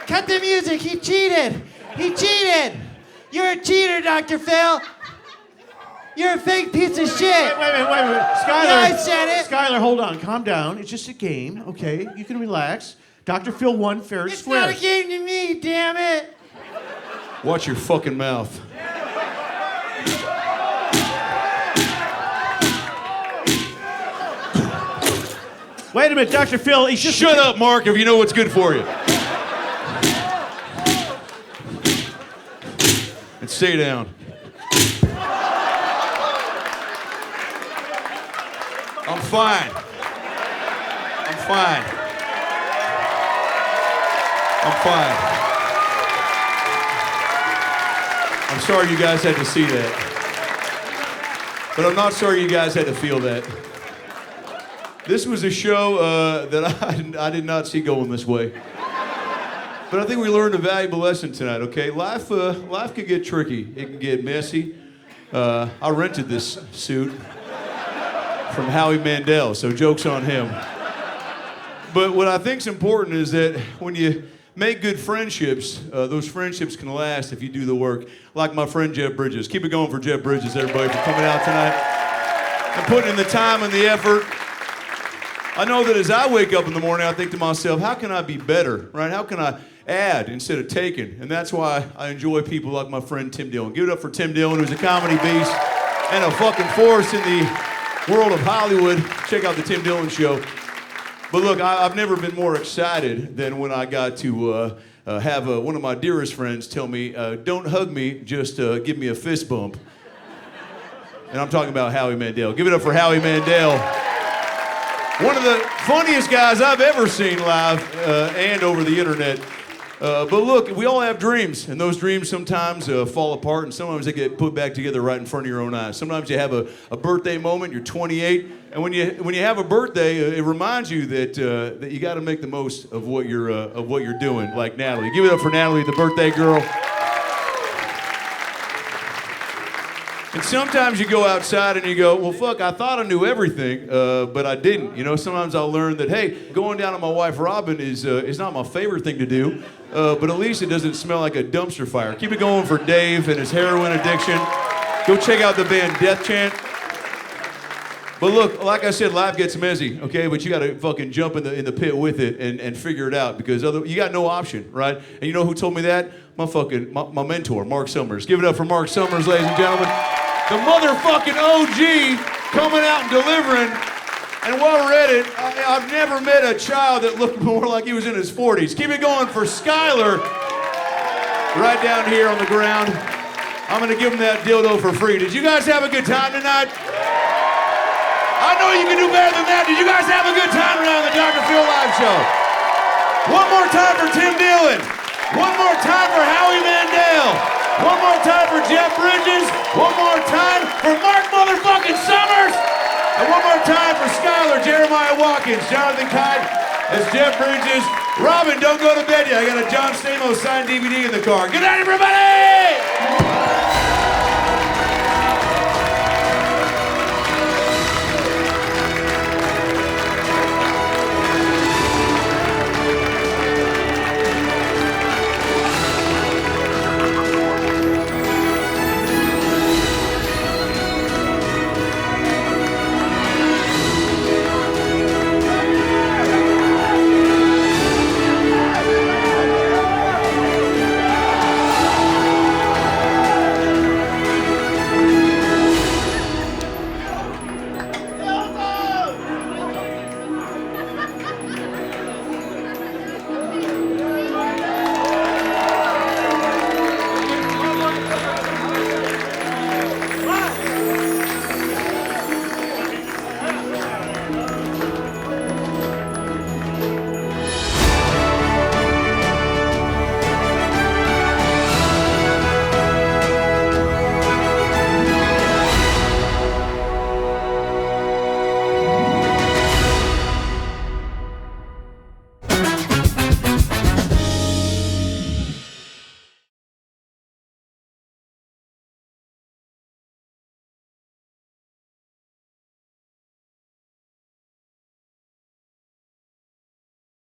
Cut the music. He cheated. He cheated. You're a cheater, Dr. Phil. You're a fake piece of shit. Wait. Skylar. Yeah, I said it. Skylar, hold on. Calm down. It's just a game, okay? You can relax. Dr. Phil won fair and square. It's not a game to me, damn it. Watch your fucking mouth. Wait a minute, Dr. Phil, he's just... Shut up, Mark, if you know what's good for you. And stay down. I'm fine. I'm sorry you guys had to see that. But I'm not sorry you guys had to feel that. This was a show that I did not see going this way. But I think we learned a valuable lesson tonight, okay? Life can get tricky. It can get messy. I rented this suit from Howie Mandel, so joke's on him. But what I think's important is that when you make good friendships, those friendships can last if you do the work. Like my friend Jeff Bridges. Keep it going for Jeff Bridges, everybody, for coming out tonight. and putting in the time and the effort. I know that as I wake up in the morning, I think to myself, how can I be better, right? How can I add instead of taking? And that's why I enjoy people like my friend Tim Dillon. Give it up for Tim Dillon, who's a comedy beast and a fucking force in the world of Hollywood. Check out the Tim Dillon Show. But look, I've never been more excited than when I got to have one of my dearest friends tell me, don't hug me, just give me a fist bump. And I'm talking about Howie Mandel. Give it up for Howie Mandel. One of the funniest guys I've ever seen live and over the internet. But look, we all have dreams, and those dreams sometimes fall apart, and sometimes they get put back together right in front of your own eyes. Sometimes you have a birthday moment, you're 28, and when you have a birthday, it reminds you that that you got to make the most of what you're doing, like Natalie. Give it up for Natalie, the birthday girl. And sometimes you go outside and you go, well, fuck, I thought I knew everything, but I didn't. You know, sometimes I'll learn that, hey, going down on my wife Robin is not my favorite thing to do, but at least it doesn't smell like a dumpster fire. Keep it going for Dave and his heroin addiction. Go check out the band Death Chant. But look, like I said, life gets messy, okay? But you got to fucking jump in the pit with it and figure it out, because you got no option, right? And you know who told me that? My mentor, Marc Summers. Give it up for Marc Summers, ladies and gentlemen. The motherfucking OG coming out and delivering. And while we're at it, I've never met a child that looked more like he was in his 40s. Keep it going for Skylar, right down here on the ground. I'm gonna give him that dildo for free. Did you guys have a good time tonight? I know you can do better than that. Did you guys have a good time tonight on the Dr. Phil Live Show? One more time for Tim Dillon. One more time for Howie Mandel. One more time for Jeff Bridges. One more time for Marc motherfucking Summers. And one more time for Skylar, Jeremiah Watkins, Jonathan Kite, as Jeff Bridges. Robin, don't go to bed yet. I got a John Stamos signed DVD in the car. Good night, everybody!